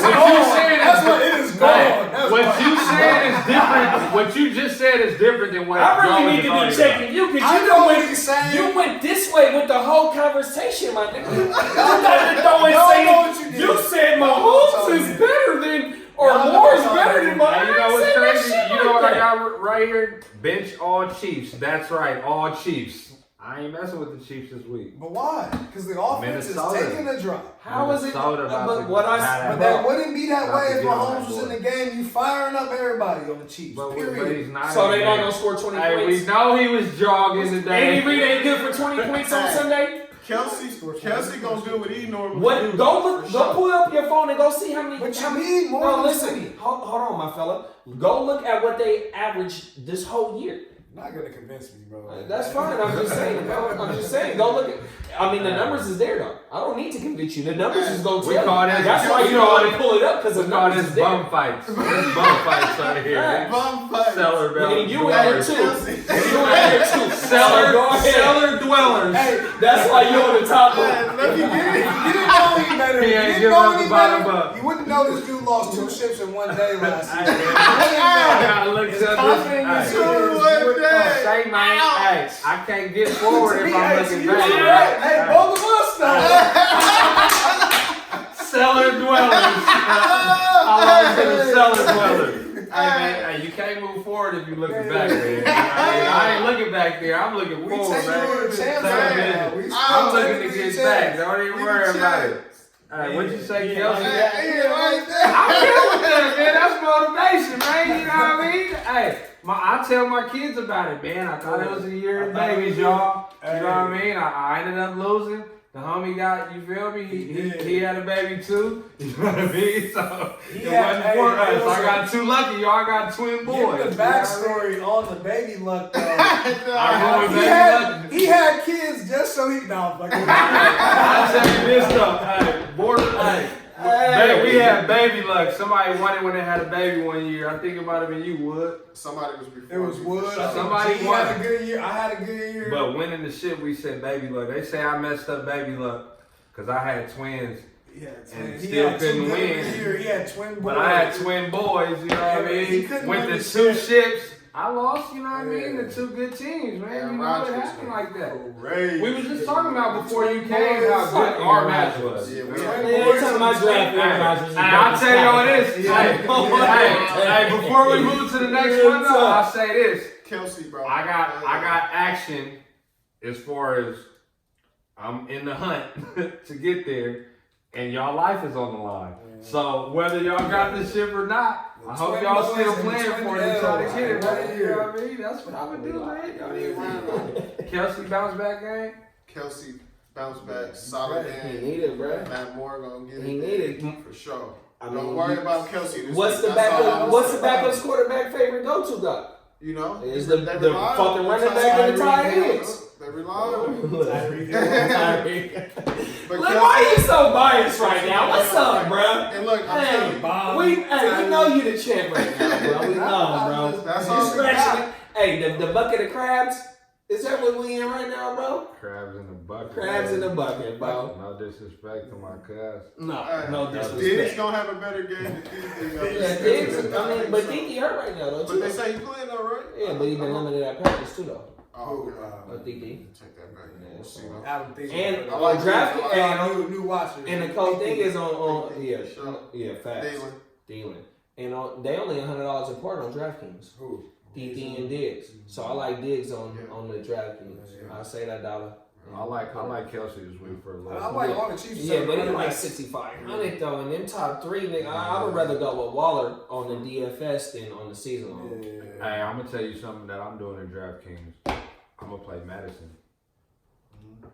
what you gone. saying That's is what it is gone. That's what what- you said is different. What you just said is different than what I really y'all need to was be talking checking you because I you know what went, he's saying. you went this way with the whole conversation, my nigga. You started throwing Y'all know what saying you did. said Y'all know Mahomes what is y'all better than or Y'all know Moore what is y'all better did. than about. Mahomes. Hey, you know what's I didn't crazy? say that You shit know what I like that. got right here? Bench all Chiefs. That's right, all Chiefs. I ain't messing with the Chiefs this week. But why? Because the offense Minnesota. is taking a drop. How is it? Minnesota about But to what I have But that that wouldn't be that About way to if get on Mahomes that was in board. the game. You firing up everybody on the Chiefs. But Period. he's not. So in they the not game. gonna score 20 Hey, points. we know he was jogging today. Andy Reid ain't good for 20 points on Sunday. Kelsey gonna do what he normally What? do. Go look. For Go sure. pull up your phone and go see how many. What how you many- mean more No, than listen. 20? Hold on, my fella. Go look at what they averaged this whole year. Not gonna convince me, bro. That's fine. I'm just saying, bro. I'm just saying. Go look at. I mean, the numbers is there though. I don't need to convince you. The numbers is gonna We tell call you. this- That's why we you call don't want it- to pull it up because the We call numbers this is there. bum fights. This bum fights right here. Right. Bum fight. Cellar Nigga, you in dwellers. there too. You in there too. Cellar, Go ahead. cellar dwellers. Hey, That's why you on the top. Man, let me get it. you didn't know any better. He You ain't didn't give know us any the bottom better. up. You wouldn't know this dude lost 2 ships in one day last Hey, season. man. I gotta look As at this. confident as Hey. you is, you would know. Say, man, hey, I can't get forward if I'm looking you back. right. Hey, both of us though. Cellar dwellers. I want to be a cellar dweller. Hey, man, hey, you can't move forward if you're looking back, man. I ain't looking back there. I'm looking We forward, take man. you to the champs Hey, right now. man. We I'm still looking to taking get the back. champs. Don't even We worry the about it. champs. Hey, what'd you say, Yeah, Kelsey? yeah, right there. I'm here with that, man. That's motivation, man. You know what I mean? Hey, I tell my kids about it, man. I thought it was a year of babies, y'all. You know what I mean? I ended up losing. The homie got, you feel me? He had a baby too. You know what I mean? So it wasn't for us. I got too lucky, y'all. I got twin boys. Give the backstory on the baby luck though. I ruined he, baby had, luck. he had kids just so he. No, I'm fucking. I tell you this though. Hey, hey, we had baby luck. Somebody won it when they had a baby one year. I think it might have been you, Wood. Somebody was before. It was me, Wood. for sure. Somebody He won. had a good year. I had a good year. But winning the shit, we said baby luck. They say I messed up baby luck because I had twins, yeah, and he still had couldn't two good win. year. He had twin boys. but I had twin boys. You know what I He mean? couldn't Went win to the 2 shit. ships. I lost, you know what I mean, to two good teams, man. Yeah, you know, Rodgers, it happened like that. Crazy. We was just talking about before you came how good our match was. Yeah, Every time I draft Aaron Rodgers, I'll tell you what it is. Hey, before we move to the next one, though, I'll say this. Kelsey, bro. I got action as far as I'm in the hunt to get there, and y'all life is on the line. So whether y'all got this ship or not, I hope y'all still playing for it and try to get it right. You know what I mean? That's what I'm gonna do, man. Y'all need to Kelsey bounce back game. Kelsey bounce back, solid He game. needed, bro. Matt Moore gonna get He it needed. for sure. I mean, Don't worry about Kelsey. This What's week. the That's all backup? I'm What's the saying. backup's quarterback favorite go-to guy? You know, Is the they rely on fucking running back and the tight ends. They rely on him. Tyreek. But Look, why you so biased right now? What's up, bro? And look, I'm telling you, We know you the champ right now, bro. We know, bro. That's You all we scratching got. it. Hey, the bucket of crabs. Is that what we in right now, bro? Crabs in the bucket. Crabs in the bucket, bro. No disrespect to my cuz. No Diggs disrespect. gonna have a better game than Diggs. Yeah, Diggs. I mean, but Dinky hurt right now, though. But Too. they say he playing though, right? Yeah, but he been limited at practice too, though. Oh, DD. Take that back. Yeah, We'll so- see, though. Adam Thielen. And I like draft Diggs. and new watchers. and the cool thing is on Sure. facts. Thielen. And they only $100 apart on DraftKings. Who? DD and Diggs. So I like Diggs on the DraftKings. Yeah. I'll say that dollar. I like Kelsey this week for a little. I like all the Chiefs. Yeah, but it's like 6,500 though, and them top three, nigga. I would rather go with Waller on the DFS than on the season long. Hey, I'm gonna tell you something that I'm doing in DraftKings. I'm gonna play Madison.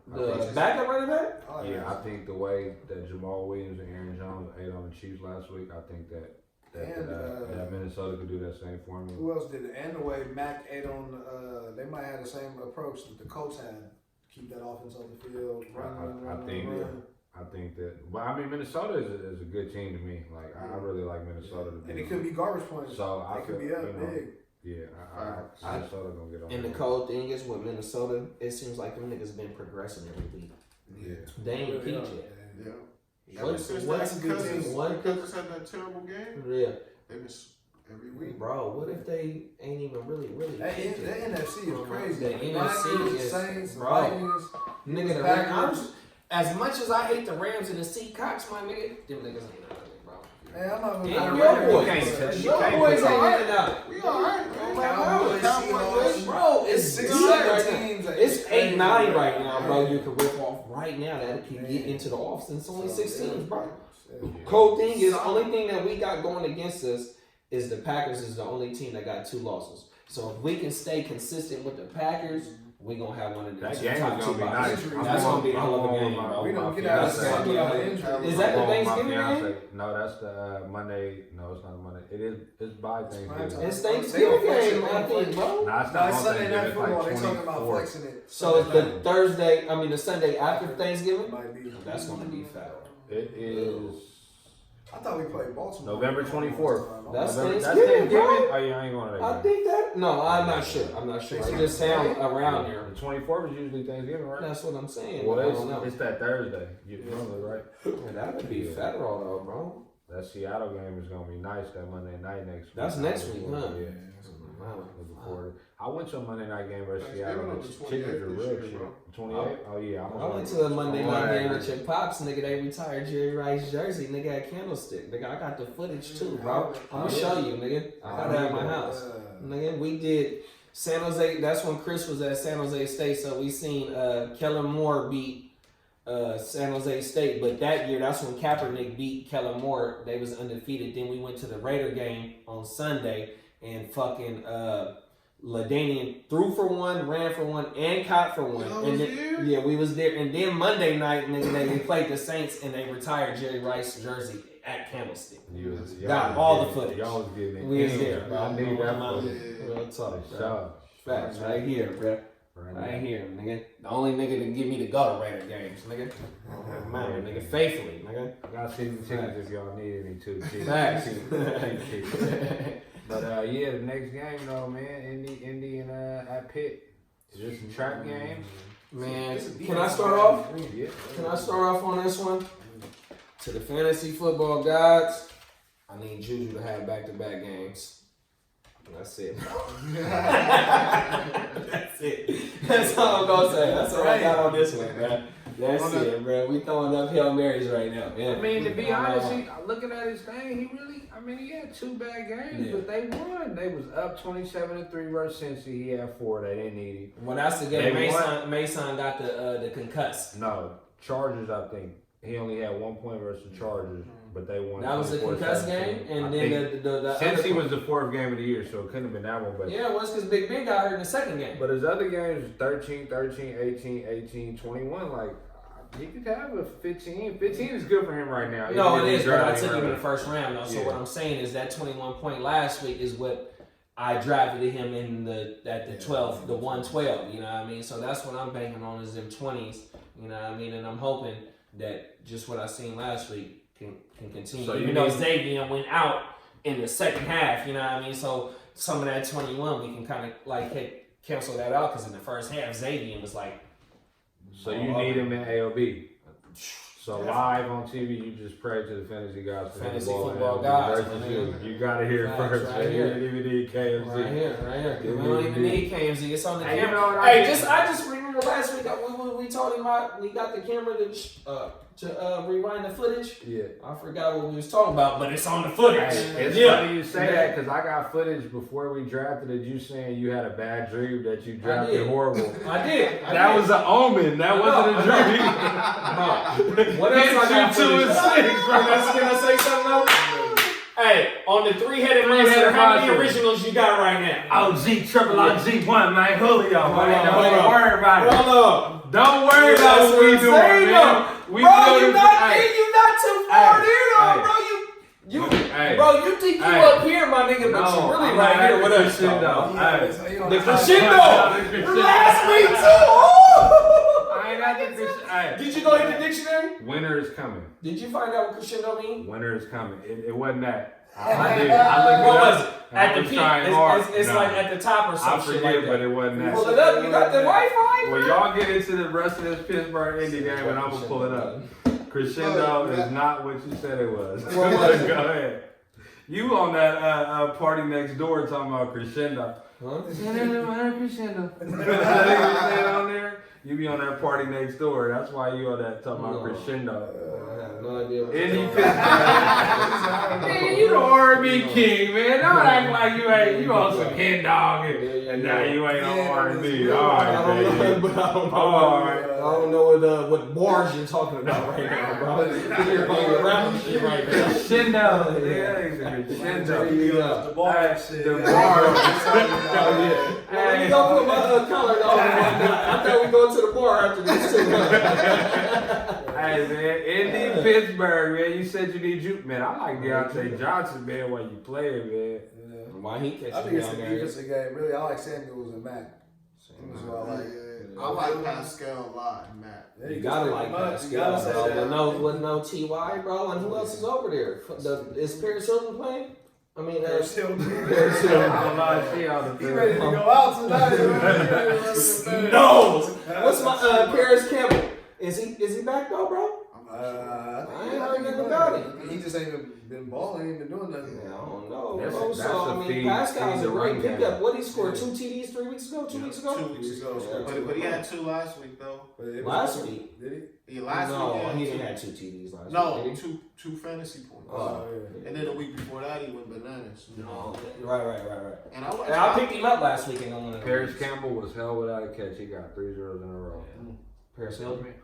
The backup running back? Yeah, I think the way that Jamal Williams and Aaron Jones ate on the Chiefs last week, I think that Minnesota could do that same formula. Who else did it? And the way Mac ate on, they might have the same approach that the Colts had. Keep that offense on the field. I think that, but I mean, Minnesota is a good team to me. Like, I really like Minnesota to be. And it could be garbage points. So I could be up big. Yeah, Minnesota gonna get on. And the cold thing is with Minnesota, it seems like them niggas been progressing every week. Yeah. They ain't peaked yet. Yeah. Ever since that Cousins had that terrible game, Yeah. they've been every week. Bro, what if they ain't even really That peaked yet? NFC is crazy. The NFC is, Saints, bro. Vikings, Nigga, the Rams, as much as I hate the Rams and the Seahawks, my nigga, them niggas ain't nothing, bro. Hey, I'm not gonna Damn, lie. your boys ain't hitting out. We alright, Bro, it's 6 right teams. now. It's 8-9 right now, bro. You can rip off right now that can get into the offs, and it's only 6 teams, bro. Cold thing is, the only thing that we got going against us is the Packers is the only team that got 2 losses. So if we can stay consistent with the Packers, we gonna have one of the That game is top 2 gonna be nice. boxes. That's gonna be a hell of a game, bro. We don't get out of That's gonna be a hell of a game. Is that the Thanksgiving game? No, that's the Monday. No, it's not a Monday. It's by Thanksgiving. It's Thanksgiving game, I think, bro. Nah, it's No, not it's on Sunday night Thanksgiving. football. They It's talking like about 24. flexing it. So it's the Sunday after Thanksgiving? Might be. That's gonna be fat. It is I thought we played Baltimore. November 24th. That's November- Thanksgiving, bro. Oh, yeah, I ain't going to that I game. think that. No, I'm not sure. It just sounds around there. The 24th is usually Thanksgiving, right? That's what I'm saying. Well, I don't know. it's that Thursday. You normally, right? Yeah, that would be federal though, bro. That Seattle game is gonna be nice. That Monday night next week. That's next week, huh? Yeah. Wow. Looking forward. I went to a Monday night game versus Thanksgiving Seattle. on the The 28th tickets are this real year, cheap. bro. 28? Oh yeah. I went to a Monday night game with your pops, nigga. They retired Jerry Rice jersey, nigga, at Candlestick. Nigga, I got the footage too, bro. I'm gonna show you, nigga. I got it at my house. Nigga, we did San Jose. That's when Chris was at San Jose State, so we seen Kellen Moore beat San Jose State. But that year, that's when Kaepernick beat Kellen Moore. They was undefeated. Then we went to the Raider game on Sunday, and fucking LaDainian threw for one, ran for one, and caught for one. And then, yeah, we was there. And then Monday night, nigga, they played the Saints, and they retired Jerry Rice jersey at Candlestick. Got all the footage. Y'all was getting it. We was there, bro. I need that footage. Real talk, bro. So, Facts right here, bro. Right here, nigga. The only nigga to get me to go to Raider games, nigga. Man, nigga, faithfully, nigga. I got season tickets if y'all need any too. Facts. But yeah, the next game though, man, Indy and at Pitt. It's just a track game. Man, can I start off? Yeah. Can I start off on this one? To the fantasy football gods, I need Juju to have back-to-back games. That's it. That's it. That's all I'm gonna say. That's all I got on this one, man. That's it, bro. We throwing up Hail Marys right now. Yeah. I mean, to be honest, looking at his thing, he had 2 bad games, but they won. They was up 27-3 versus Cincy. He had 4. They didn't need him. Well, that's the game. Mason got the concuss. No, Chargers, I think. He only had 1 point versus the Chargers, but they won. That was a concuss game, and then the Cincy was the 4th game of the year, so it couldn't have been that one. But yeah, it was because Big Ben got hurt in the second game. But his other games, 13, 18, 18, 21, like, he could have a 15. 15 is good for him right now. No, it is, but I took him in the first round, though. So what I'm saying is that 21 point last week is what I drafted him in at the 12, the 112. You know what I mean? So that's what I'm banking on is them 20s. You know what I mean? And I'm hoping that just what I seen last week can continue. So even though Xavier went out in the second half, you know what I mean? So some of that 21 we can kind of like cancel that out because in the first half Xavier was like. So you need him in AOB. So live on TV, you just pray to the fantasy guys for fantasy football guys. You gotta hear it first. Right here. You even need KMZ. Right here. We don't even need KMZ. It's on the Hey, camera. I just remember last week we told him about we got the camera to rewind the footage. Yeah. I forgot what we was talking about, but it's on the footage. Hey, it's funny you say that because I got footage before we drafted it. You saying you had a bad dream that you drafted horrible. I did. That was an omen. That wasn't a dream. What else I got footage? 2 and 6, bro. Can I say something else? Hey, on the 3-headed monster, how many originals you got right now? OG, triple OG, 1, man. Julio. Don't worry about it. Hold up. Don't worry about what we doing, man. Bro, you're not too far there, bro. You think you up here, my nigga, but you really right here with us, though. The crescendo. Last week, too. I ain't at the crescendo. Did you go in the dictionary? Winter is coming. Did you find out what crescendo means? Winter is coming. It wasn't that. I did. I looked what was it? At the was peak. trying hard. It's like at the top or I some shit forget, like that. but it wasn't that. Pull it up. You got the Wi-Fi? When y'all get into the rest of this Pittsburgh Indy game, and I'm gonna pull it up. Crescendo is not what you said it was. What was it? Go ahead. You on that party next door talking about crescendo. Huh? Crescendo. On there? You be on that party next door. That's why you on that talking about crescendo. I have no idea. Indy Pittsburgh. Man, you the R&B king, man. Don't act like you ain't. You on some Ken Dog and now you ain't on R&B. All right, baby. All right. I don't know what bars you're talking about right now, bro. You're on your rapping shit right now. Crescendo. Yeah, crescendo. The bar shit. The bar. Hey, you gonna put my color on I thought we go to the bar after this too. Hey man, Indy, Pittsburgh, man. You said you need you, man. I like Deontay Johnson, man. While you playing, man. Why he catching I think it's down the there? defensive game. Really, I like Samuels and Matt. I like Pascal a lot, Matt. Yeah, You gotta like Pascal, bro. With no Ty, bro. And who else is over there? Is Paris Hilton playing? I mean, Paris Hilton. Paris Hilton. He ready to go out tonight. No. What's my Paris Campbell? Is he back though, bro? I ain't heard nothing about it. He just ain't been balling. He ain't been doing nothing. I don't know. That's Bro. So I mean, Pascal's a great pickup. What he scored 2 TDs 3 weeks ago? 2 weeks ago? 2 weeks ago. But he had 2 last week though. Last week? Did he? Yeah, last week. He didn't have 2 TDs last week. No, two fantasy points. Oh, yeah. And then the week before that, he went bananas. No, right. And I picked him up last week and I won. Paris Campbell was hell without a catch. He got 3 zeros in a row. Yeah. Paris Hilton.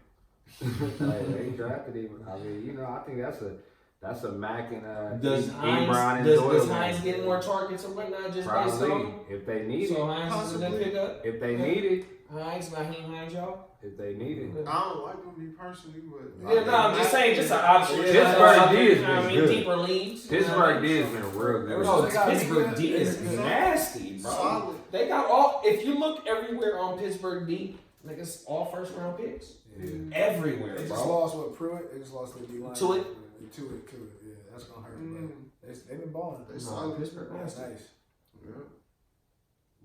They drafted him. I mean, I think that's a Mac and does Hines get more targets or whatnot just based on if they need so it? Hines is a good pickup. If they need it, Hines, Hines, y'all. if they need it. I don't like him personally, but I'm just saying, just an option. Pittsburgh D has been good. Deeper leagues. Pittsburgh D has been real good. No, Pittsburgh D is nasty, bro. Solid. They got all. If you look everywhere on Pittsburgh D, like it's all first round picks. Yeah. Everywhere, They bro. just lost with Pruitt. They just lost their D line. To it. Yeah, that's gonna hurt. They've been balling. They solid. Pittsburgh, That's nasty. nice. Yeah.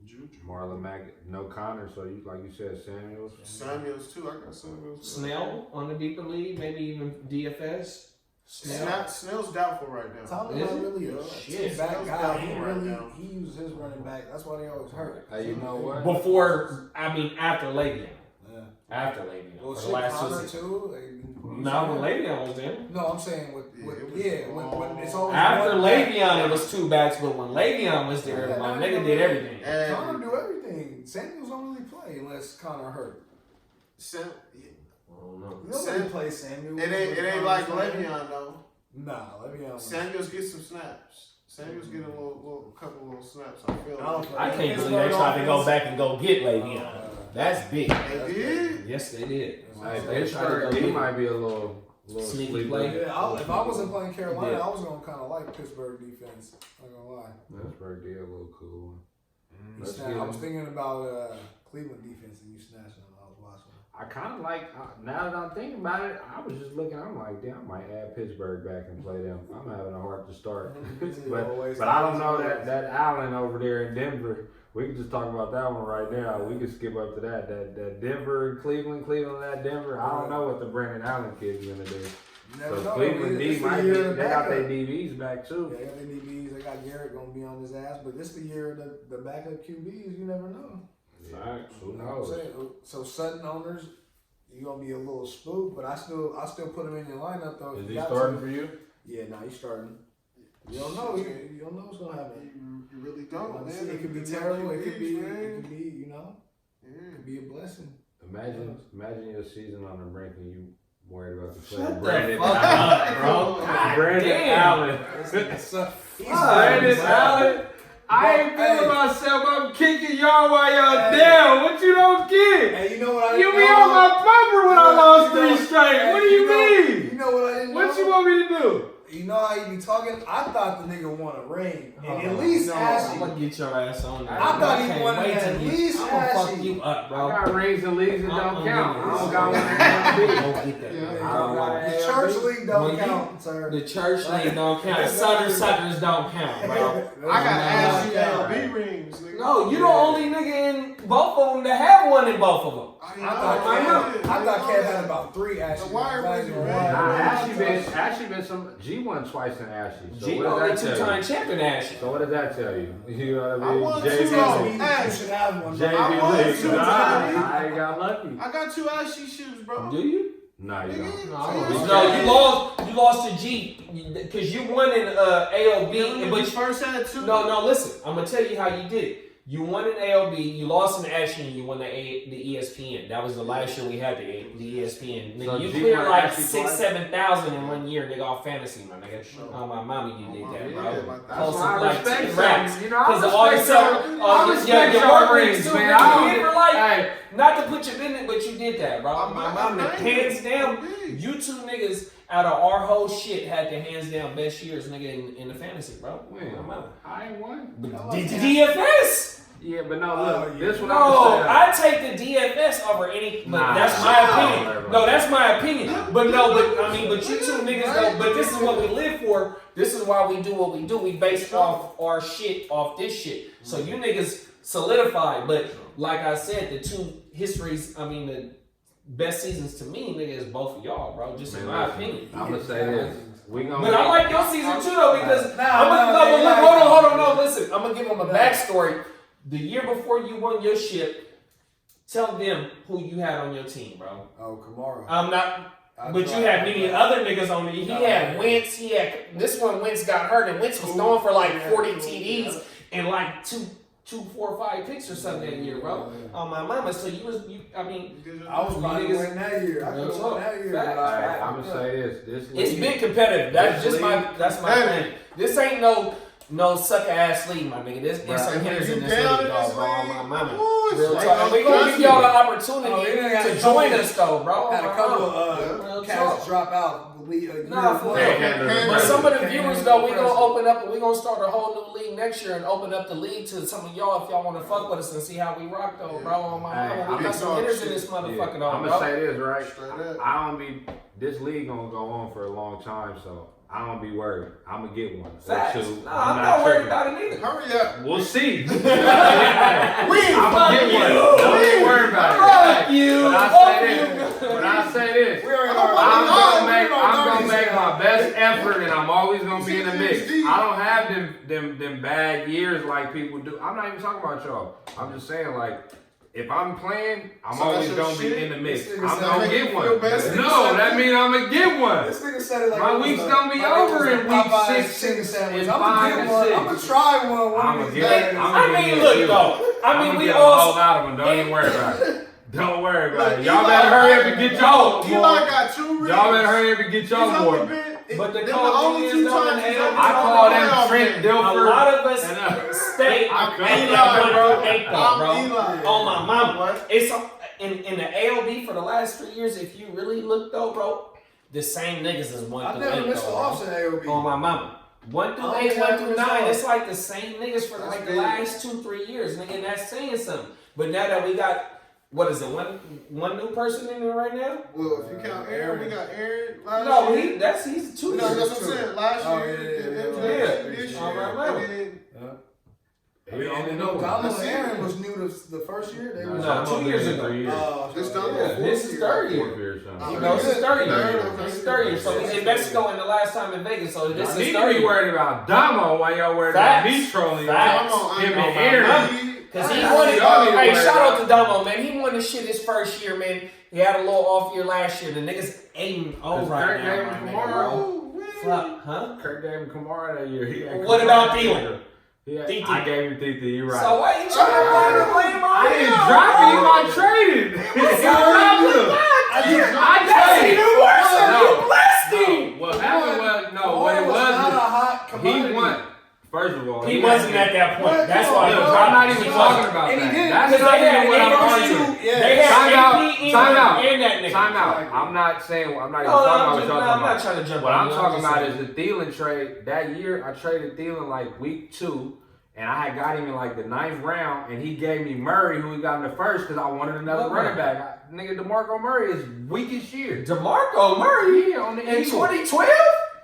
Juju. Marlon Mack, no Connor, so you like you said, Samuels too. I got Samuels. Snell on the deeper league, maybe even DFS. Snell's doubtful right now. Tomlin's not really a two-back guy. He uses his running back. That's why they always hurt. Hey, you know what? After Le'Veon. Yeah. After Le'Veon. Well, for shit, the last Connor 2 seasons. too. Not when Le'Veon was there. No, I'm saying when it's always After one back. Le'Veon, it was 2 backs, but when Le'Veon was there, my nigga did everything. Connor do everything. Samuels don't really play unless Connor hurt. I don't know. He don't really play Samuels. It ain't like Le'Veon though. Nah, Le'Veon. Samuels get some snaps. Samuels get a couple little snaps. I feel. I can't believe they tried to go back and go get Le'Veon. That's big. They did. Yes, they did. Hey, Pittsburgh, he might be a little Sneaky sleeper. play. Yeah, if I wasn't playing Carolina, I was gonna kind of like Pittsburgh defense. I'm not gonna lie. Pittsburgh did a little cool. I was thinking about Cleveland defense, and you snatched them. I was watching. I kind of like, now that I'm thinking about it, I was just looking, I'm like, damn, I might add Pittsburgh back and play them. I'm having a heart to start. but I don't know that Allen over there in Denver, we can just talk about that one right now. We can skip up to that. That Denver and Cleveland at Denver. I don't know what the Brandon Allen kid's going to do. So Cleveland D might be, they got their DBs back too. Yeah, they got their DBs. They got Garrett going to be on his ass. But this the year of the backup QBs. You never know. Facts. Who You know what I'm knows? saying? So Sutton owners, you're gonna be a little spooked, but I still put him in your lineup though. Is he starting for you? Yeah, nah, he's starting. You don't know. You don't know what's gonna happen. You really don't, man. It could be terrible. It could be. You know. Yeah. It could be a blessing. Imagine your season on the brink and you worried about the Shut the Brandon fuck up, bro. Brandon Allen. Brandon Allen. I ain't feeling myself. I'm kicking y'all while y'all down. What you don't get? Hey, you know what I You didn't be know? on my bumper when I lost You know- 3 straight. What do you mean? You know what I didn't know? What you want me to do? You know how you be talking? I thought the nigga won a ring. And at least Ashley. I'm gonna get your ass on there. I thought he can't wanted wait at till you- least I'm gonna fuck Ashley. you up, I bro. got rings and leagues that don't count. I don't got one Don't that get that. Yeah. I don't got The church league don't When you- count, sir. The church league don't count. Suckers don't count, bro. I got Ashley Yeah. LB rings, nigga. No, you the only nigga in both of them to have one in both of them. I I thought Kev had about 3 Ashley. The wire Not rings even were one. red. Nah, Ashley been some. G won twice in Ashley. So G what only does that tell 2-time you? champion Ashley. So what does that tell you? You know what I I mean? won JV two Tells League. me you should have one. JV I won League. 2 Nah, times. I ain't got lucky. I got 2 Ashley shoes, bro. Do you? Nah, you don't. No, you lost to G because you won in AOB. But you first had 2. no. Listen, I'm gonna tell you how you did it. You won in AOB, you lost in Ashley, and you won the ESPN. That was the last year we had the ESPN. Nigga, So you G cleared won like Ashley 6,000-7,000 in 1 year, nigga, off fantasy, my nigga. Oh my mama, you did that, bro. Yeah, That's Posted why I like respect 10 raps. some. You know, I Because all respect the y'all. I respect your y'all work rings, rings too, man. nigga. I You don't- never like, Hey, not to put your business, but you did that, bro. I'm My not- mama, I'm hands not- down, I'm you 2 niggas out of our whole shit had the hands down best years, nigga, in the fantasy, bro. When? My mama. I ain't won. The DFS? Yeah, but no, look, this one No, I'm I take the DFS over any. But Nah, that's my opinion. No, that's my opinion. But you 2 niggas go. But this is what we live for. This is why we do what we do. We base off our shit off this shit. So you niggas solidified. But like I said, the 2 histories. I mean, the best seasons to me, nigga, is both of y'all, bro. Just in my opinion. I'm gonna say this. We gonna. But I like your season too, though, because Nah, hold on, no, listen. I'm gonna give them a backstory. The year before you won your ship, tell them who you had on your team, bro. Oh, Kamara. I'm not, but you had many other niggas on there. He had Wentz. This one. Wentz got hurt, and Wentz was throwing for like 40 TDs and like 2, 4, 5 picks or something that year, bro. On my mama. So I mean, I was about to niggas- win that year. I could have won that year. Facts. but I- Hey, I'm gonna say this. This it's league- been competitive. That's This just that's my thing. This ain't no sucker ass league, my nigga. There's some hitters in this league, dog, bro. On my mama. Real talk. We gonna give y'all the opportunity to join us, though, bro. Had a couple Real cats talk. drop out. Nah, for real. But some of the viewers, though, we gonna open up. We gonna start a whole new league next year and open up the league to some of y'all if y'all want to fuck with us and see how we rock, though, bro. On my Hey, mama, we got some hitters in this motherfucker, though, I'm bro. gonna say this right. Straight up. I don't be. This league gonna go on for a long time, so I don't be worried. I'm gonna get one. Facts. Or two. No, I'm not worried about it either. Hurry up. We'll see. We I'm gonna get one. Don't worry about it. Fuck you. But I say this. We already I'm gonna make my best effort, and I'm always gonna be in the mix. I don't have them bad years like people do. I'm not even talking about y'all. I'm just saying like. If I'm playing, I'm So always that's gonna your be shit? in the mix. This nigga I'm said gonna make get you one. feel best. No, that means I'm gonna get one. This nigga said it like My it was week's a- gonna be like it was over a in week Popeye's 6 chicken sandwich. and I'm 5 gonna and get one. 6. I'm gonna try one. I'ma of these get days. it. I mean, look though. I mean, we get all. a whole lot of them. Don't even worry about it. Don't worry about it. Look, Y'all Eli better hurry up got- and get y'all Eli boy. got 2 rings. Y'all better hurry up and get He's y'all only boy. been. But the them cold only is 2 though, times he's and ever I been call on the them playoff Trent game. Dilfer. A lot of us and, stay. I'm ain't Eli, that bro. one ain't though, bro. I'm Eli. On my mama. What? It's in the ALB for the last 3 years. If you really look though, bro, the same niggas is 1 I through never 8 missed though, the bro. offset AOB. On my mama. 1 through Oh, 8, yeah, 1 through 9. results. It's like the same niggas for like the big. last 2-3 years, nigga. And that's saying something. But now that we got, what is it, one new person in there right now? Well, if you count Aaron, we got Aaron last No, year. he's 2 No, years. that's what I'm saying. Last Oh, year, yeah. and this year, All right, and then I mean, and no, Donald and Aaron was new to the first year. They was No, 2 years ago. this done Yeah, this is third year. Oh, No, this is third year. Third, This is third year. So he's in Mexico in the last time in Vegas. So this I is need to third be year. worried about Damo while y'all worried Facts. about me trolling Facts. him and On my Aaron. mama. Cause he That's won what it. y'all need to Hey, worry shout out about. to Damo, man. He won the shit his first year, man. He had a little off year last year. The niggas 8-0 right Kirk now, gave my him nigga, tomorrow. bro. Fuck, huh? Kirk gave him Kamara that year. He had What Kamara about that Thielen? year. Yeah, Titi. I gave him Titi. You're right. So why you trying to blame him on I him? didn't drop him. I traded. I That's traded. even worse than No. you blessed him. What happened was what it not a was. hot commodity. He won. First of all, He wasn't at that point. What? That's Come why on, he Look, bro. I'm not dropped even him. talking about And he that. did. That's Because not they had even what I'm AP, arguing. They had Time out. AP Time out. and that nigga. Time out. I'm not saying. I'm not even No, talking about I'm what y'all talking not about. trying to jump What on I'm you. talking just about saying. is the Thielen trade. That year, I traded Thielen like week 2, and I had got him in like the 9th round, and he gave me Murray, who he got in the first, because I wanted another What running Murray? back. Nigga, DeMarco Murray is weakest year. DeMarco Murray Yeah, on the in Eagles. 2012?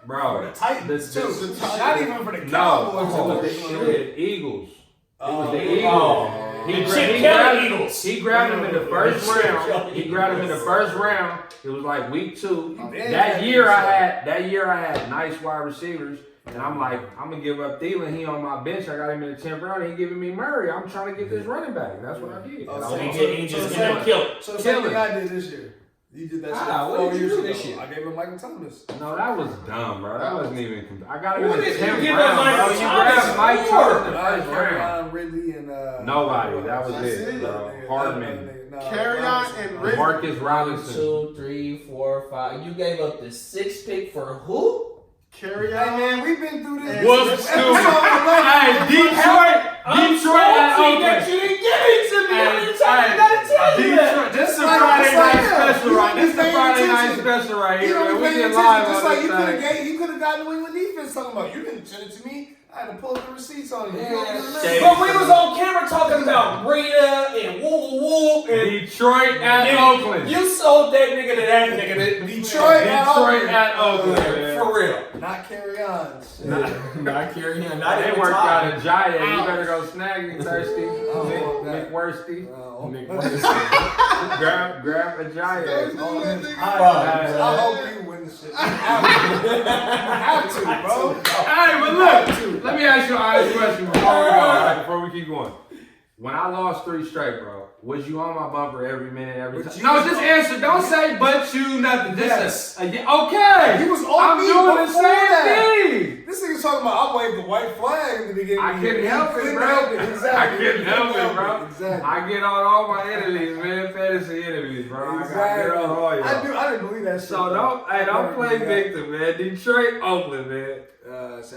Bro, For the Titans, too. the- Not even for the no, Cowboys. it was Oh, the Eagles. It was the Oh. Eagles. Oh. He, The gra- Chip he Kelly grabbed, Eagles. he grabbed him in the first Chip round. Kelly He grabbed him in the Eagles. first round. It was like week 2. did That that year I himself. had nice wide receivers. And I'm like, I'm gonna give up Thielen. He on my bench. I got him in the 10th round. He giving me Murray. I'm trying to get this running back. That's what I did. Oh, And I so won. He just so- ended up killing. So the same Killing. thing I did this year. You did that shit Ah, what 4 did you years do ago. this year? I gave him Michael Thomas. No, that was dumb, bro. That wasn't even. I got him What in the did you 10th give round, up bro. Michael You Thomas grabbed Mike for? Thomas in the first round. Carry Ridley and Nobody. That was That's it, it. bro. Hardman. Carry on and Ridley. Marcus 1, Robinson. 2, 3, 4, 5. You gave up the 6th pick for who? Carry Hey on. man, we've been through this. What's This stupid? episode Hey, Detroit I'm Detroit at salty that Oakland. you didn't give it to me. How many times I Hey, gotta tell you that? Detroit. This is a Like, Friday it's like, night yeah, special, you right? don't This is be a paying Friday night attention. special right You here, don't man. be We paying get attention, live just on like this thing. you could have got New England defense talking about. You didn't send it to me. I had to pull up the receipts on you. You don't Yeah. remember. But we was on camera talking about Rita and woo woo and Detroit at then Oakland. You sold that nigga to that nigga. Detroit Detroit at Oakland, Yeah, man. for real. Not carry on. Not carrying him. They Not worked out even a Jaya. You better go snag you thirsty. want that. McWorsty. time. Grab a Jaya. I hope you win the shit. You have to, bro. Hey, but look, let me ask you an honest question before we keep going. When I lost 3 straight, bro, was you on my bumper every minute, every But time? you No, was just on- answer. Don't say but you nothing. Just Yes. okay. You was on I'm me doing the before same that. thing. This nigga's talking about I waved the white flag in the beginning. I couldn't help it, bro. Exactly. I couldn't help it, bro. Exactly. I get on all my enemies, man. Fantasy enemies, bro. I gotta get on all y'all. I didn't believe that shit. So don't play victim, man. Detroit, Oakland, man. See,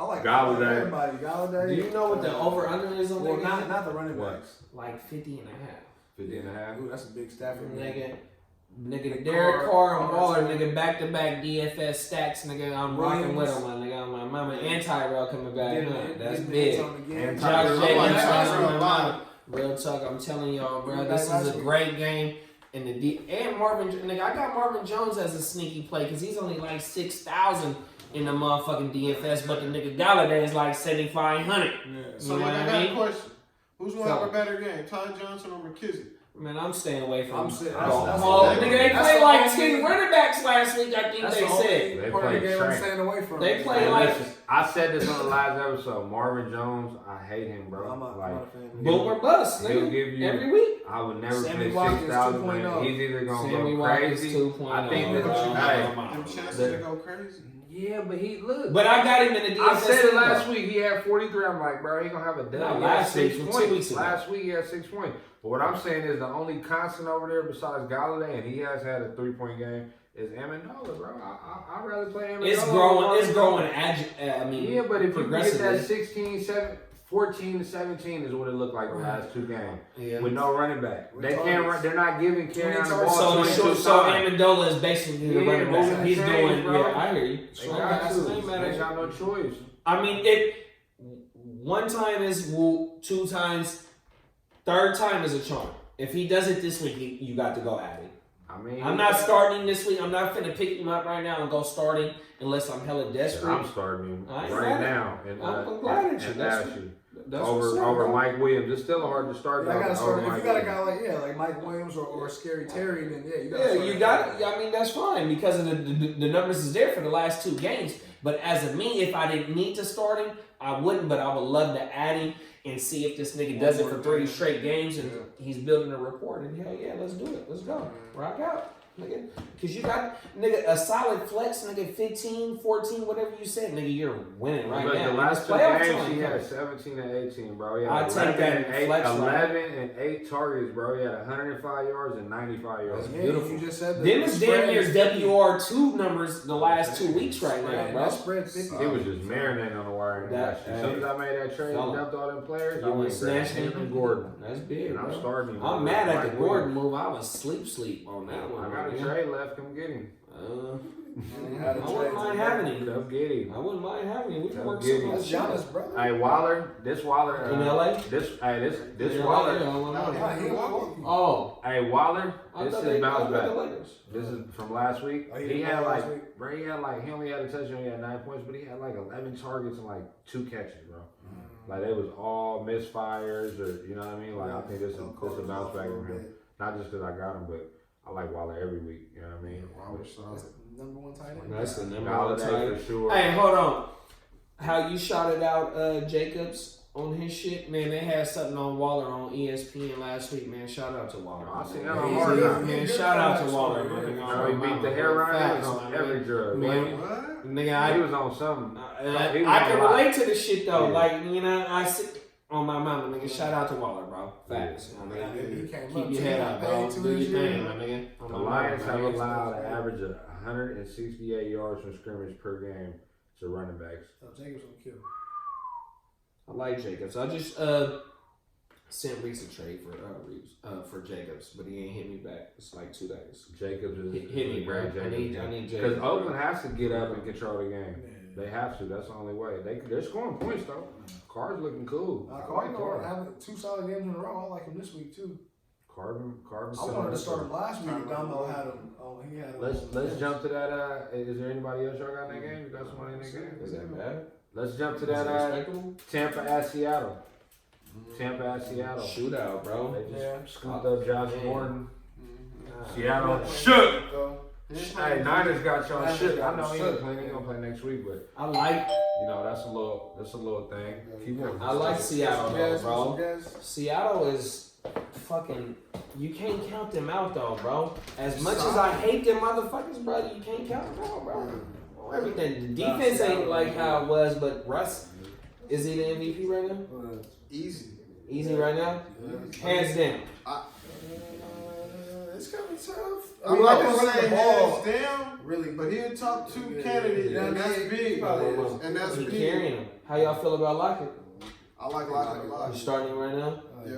I like Galladay. everybody. Galladay. Do you know what the over-under is on Well, that? not the running What? backs. Like 50 and a half. 50 and a half. Ooh, that's a big Stafford. Nigga, Derek Carr and Waller, nigga, back-to-back DFS stacks, nigga. I'm rocking with him, my nigga. On my mama and Tyrell coming back. That's big. And Josh Tyrell. Jacobs, That's on my real mama. Real talk, I'm telling y'all, bro. This is a great game. And and Marvin, nigga, I got Marvin Jones as a sneaky play because he's only like 6,000 in the motherfucking DFS, but the nigga Galladay is like 7,500. Yeah. So You know I what got I a mean? question. Who's gonna have a better game, Ty Johnson or McKissick? Man, I'm staying away from. I'm saying- Oh, that's- nigga, they that's played the like only- 10 running backs last week. I think That's they the only said. They part of the played game I'm trash. staying away from. They play Hey, like- listen, I said this on the last episode. Marvin Jones, I hate him, bro. I'm not a fan. Boom or bust, He'll nigga. give you Every week. I would never Sammy pay Watkins 6,000. 2.0. He's either gonna Sammy go Watkins crazy. 2.0. I think that Them chances to go crazy. yeah, but he look. But I got him in the DFS. I said it last though. week. He had 43. I'm like, bro, he gonna have a dub. Not He had last 6 week, but 2 points. weeks ago. Last week he had 6 points. But what I'm saying is the only constant over there besides Galladay, and he has had a 3-point game, is Amendola, bro. I'd rather play Amendola. It's growing. I mean, Yeah, but if you get that progressively. 14 to 17 is what it looked like the last 2 games. Yeah. With no running back. With They can't targets. run. They're not giving carry on the ball. So 22 so times. Amendola is basically the Yeah, running moving back. the He's chains, doing. bro. Yeah, I hear you. They got to. Ain't mad at They you. got no choice. I mean, one time is woo, 2 times, third time is a charm. If he does it this week, you got to go at it. I mean, I'm not starting him this week. I'm not finna pick him up right now and go starting unless I'm hella desperate. I'm starting him I ain't right mad at now. And, I'm glad at you. and That's ask you. That's what's up, Over bro. Mike Williams. It's still hard to start. I gotta over start. If Mike you got a Williams. guy like Mike Williams or Scary Terry, then you gotta. Yeah, start you got it. I mean, that's fine because of the numbers is there for the last 2 games. But as of me, if I didn't need to start him, I wouldn't. But I would love to add him and see if this nigga does it for 3 straight games and he's building a rapport. And hell yeah, let's do it. Let's go. Rock out. Nigga, cause you got a solid flex, nigga, 15, 14, whatever you said, nigga, you're winning right Look, now. the last 2 Playoff games time. he had 17 and 18, bro. He had I'll take that in flex, 11 and 8 targets, bro. He had 105 yards and 95 yards. Yeah, beautiful. You just said Them is damn near WR2 numbers the last 2 weeks right now, That bro. spread 50. He was just marinating on the wire. That- As soon as I made that trade and Fella. dumped all them players, I You went was snatching him and Gordon. That's big, And I'm bro. starting him. I'm mad at the Mike Gordon Williams. move. I was sleep on that one. I got a man. trade left. Come get him. I wouldn't mind having him. Come get him. I wouldn't mind having him. We can Come work get something him. That's out. Giannis, brother. Hey Waller, this Waller In LA? This Yeah, Waller. yeah, I don't know. Yeah, he was- Oh, Hey Waller, I this thought is they bounce got the back. Lakers. This is from last week. Oh, he He didn't had play last like, week? bro, he only had a touchdown. He had 9 points, but he had like 11 targets and like 2 catches, bro. Like they was all misfires, or you know what I mean. Like I think this is a bounce back from him. Not just because I got him, but I like Waller every week. You know what I mean? That's the number 1 tight end. That's the number 1 Galladay tight. for sure. Hey, hold on. How you shouted out Jacobs on his shit, man? They had something on Waller on ESPN last week, man. Shout out to Waller. I seen man. that on He's- Hard he's- Knocks. Man, he's shout out to good Waller, for man. that. How he beat the hair right. He was on every drug, man. man. What? Nigga, He was on something. He was I on can a lot. relate to the shit though. Yeah. Like, you know, I sit on my mama, nigga. Shout out to Waller, bro. Facts. Yeah. My Yeah, nigga. he came Keep up your to head that up, bro. pay Do to your his thing, year. my nigga. The Lions have allowed an average of 168 yards from scrimmage per game to running backs. So Jacobs will kill. I like Jacobs. I just sent Reese a trade for Jacobs, but he ain't hit me back. It's like 2 days. Jacobs is Hit me, bro. I need Because Jacobs. Oakland has to get up and control the game. Yeah. They have to. That's the only way. They're scoring points though. Carr's looking cool. I like Carr Carr. having 2 solid games in a row. I like him this week too. Carvin. I wanted to start him last week. Damo had him. Oh, he had him. Let's jump to that. Is there anybody else y'all got in that game? You got somebody in that game? Is that bad? Let's jump to Is it that. respectable? Tampa at Seattle. Tampa at Seattle. Shootout, bro. They just Yeah. scooped up Josh Gordon. Nah. Seattle Yeah. shook. Go. Hey, Niners got y'all Niners shook. got I know he shook. ain't playing. He gonna play next week, but I like you know that's a little thing. Keep on. I like Seattle though, Yes, bro. yes. Seattle is fucking. You can't count them out though, bro. As much as I hate them motherfuckers, brother, you can't count them out, bro. Everything. The defense ain't like how it was, but Russ, is he the MVP right now? Easy. Easy right now? Hands down. It's gonna be tough. I'm not gonna running say the ball. hands down, Really, but he'll top 2 Yeah. candidate, Yeah, and that's he big. probably is. And that's He big. carrying him. How y'all feel about Lockett? I like Lockett a lot. You starting him right now? Yeah,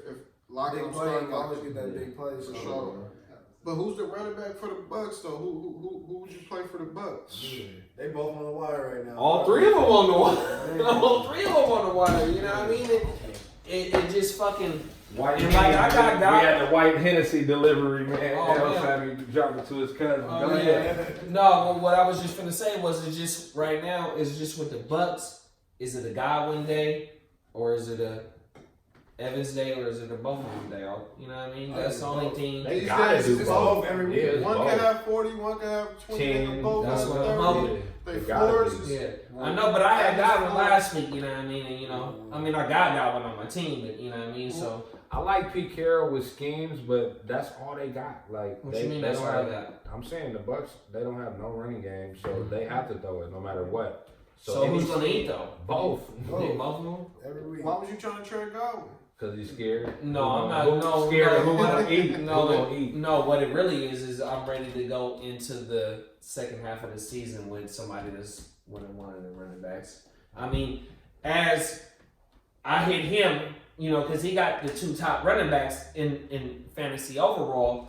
if Lockett, Big I'm play, starting always Lockett. get that big play. For sure. But who's the running back for the Bucks though? Who would you play for the Bucks? They both on the wire right now. All 3 of them on the wire. All 3 of them on the wire. You know what I mean? It just fucking. White And like I got we guys. had the white Hennessy delivery, man. Oh, El man. Sammy dropped it to his cousin. Oh, Go yeah. ahead. No, well, what I was just gonna say was it's just right now it's just with the Bucks. Is it a Godwin day, or is it a Evans day, or is it a Bowman day? You know what I mean? That's the only thing. They These gotta days, do it's both. both every week. Yeah, it's One both. can have 40, one can have 20, 10, and both that's have what I'm 30. hoping. They gotta force. be. Yeah, I know, but I had Godwin last week. You know what I mean? And I mean, I got Godwin on my team, but you know what I mean. So I like Pete Carroll with schemes, but that's all they got. Like, what you mean? That's all I got. I'm saying the Bucks, they don't have no running game, so they have to throw it no matter what. So who's gonna eat though? Both. Both of them? Every week. Why was you trying to trade Godwin? Because he's scared. No, I'm not. Who's scared of who gonna eat? No, Who gonna eat? no. What it really is I'm ready to go into the second half of the season with somebody that's winning one of the running backs. I mean, as I hit him, because he got the 2 top running backs in fantasy overall.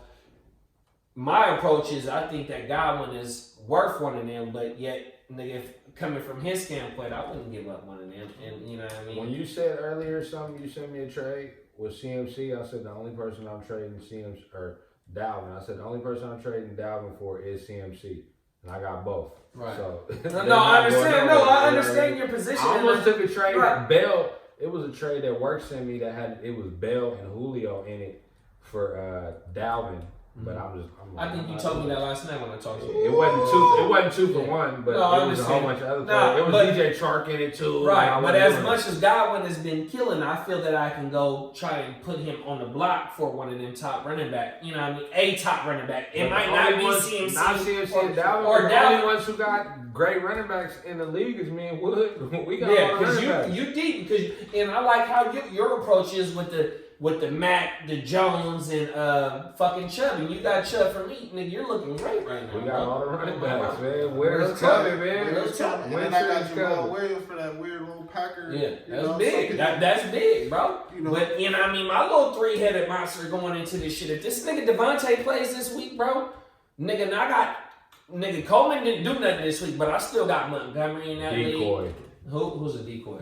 My approach is I think that Godwin is worth one of them, but yet, nigga, if coming from his standpoint, I wouldn't give up one of them. And you know what I mean? When you said earlier something, you sent me a trade with CMC. I said the only person I'm trading CMC or Dalvin. I said the only person I'm trading Dalvin for is CMC, and I got both. Right. So No, I understand. No, I You understand know your what position. I almost took a trade. Right. Bell. It was a trade that works in me that had it was Bell and Julio in it for Dalvin. But I think you told me that last night when I talked to you. It wasn't two for one, but No, I it was a whole understand. bunch of other No, things. It was but- DJ Chark in it too. Right, and I but wasn't as doing much it. as Godwin has been killing, I feel that I can go try and put him on the block for one of them top running back. You know what I mean? A top running back. It But might the not only be ones- CMC. Not CMC and Dalvin. or The Dalvin. only ones who got great running backs in the league is me and Wood. We got Yeah, all the because running backs. you deep. And I like how your approach is with the Mac, the Jones, and fucking Chubb. And you got Chubb from me, nigga. You're looking great right now. We got bro. all the running backs, man. Real Winter's talk. coming, man. Real talk. And then I got Jamal Williams for that weird little Packer. Yeah, you that's know, big. something- That's big, bro. You know. But I mean, my little 3-headed monster going into this shit. If this nigga Devontae plays this week, bro, nigga Coleman didn't do nothing this week, but I still got Montgomery in that league. Decoy. Who's a decoy?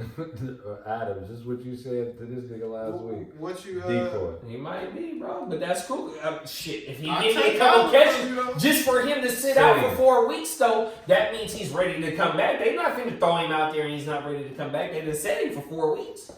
Adams, this is what you said to this nigga last week. What you Decoy. He might be, bro, but that's cool. Shit, if he I give me take a couple Coleman, catches, you know. just for him to sit out for 4 weeks, though, that means he's ready to come back. They not finna throw him out there and he's not ready to come back. They just set him for 4 weeks.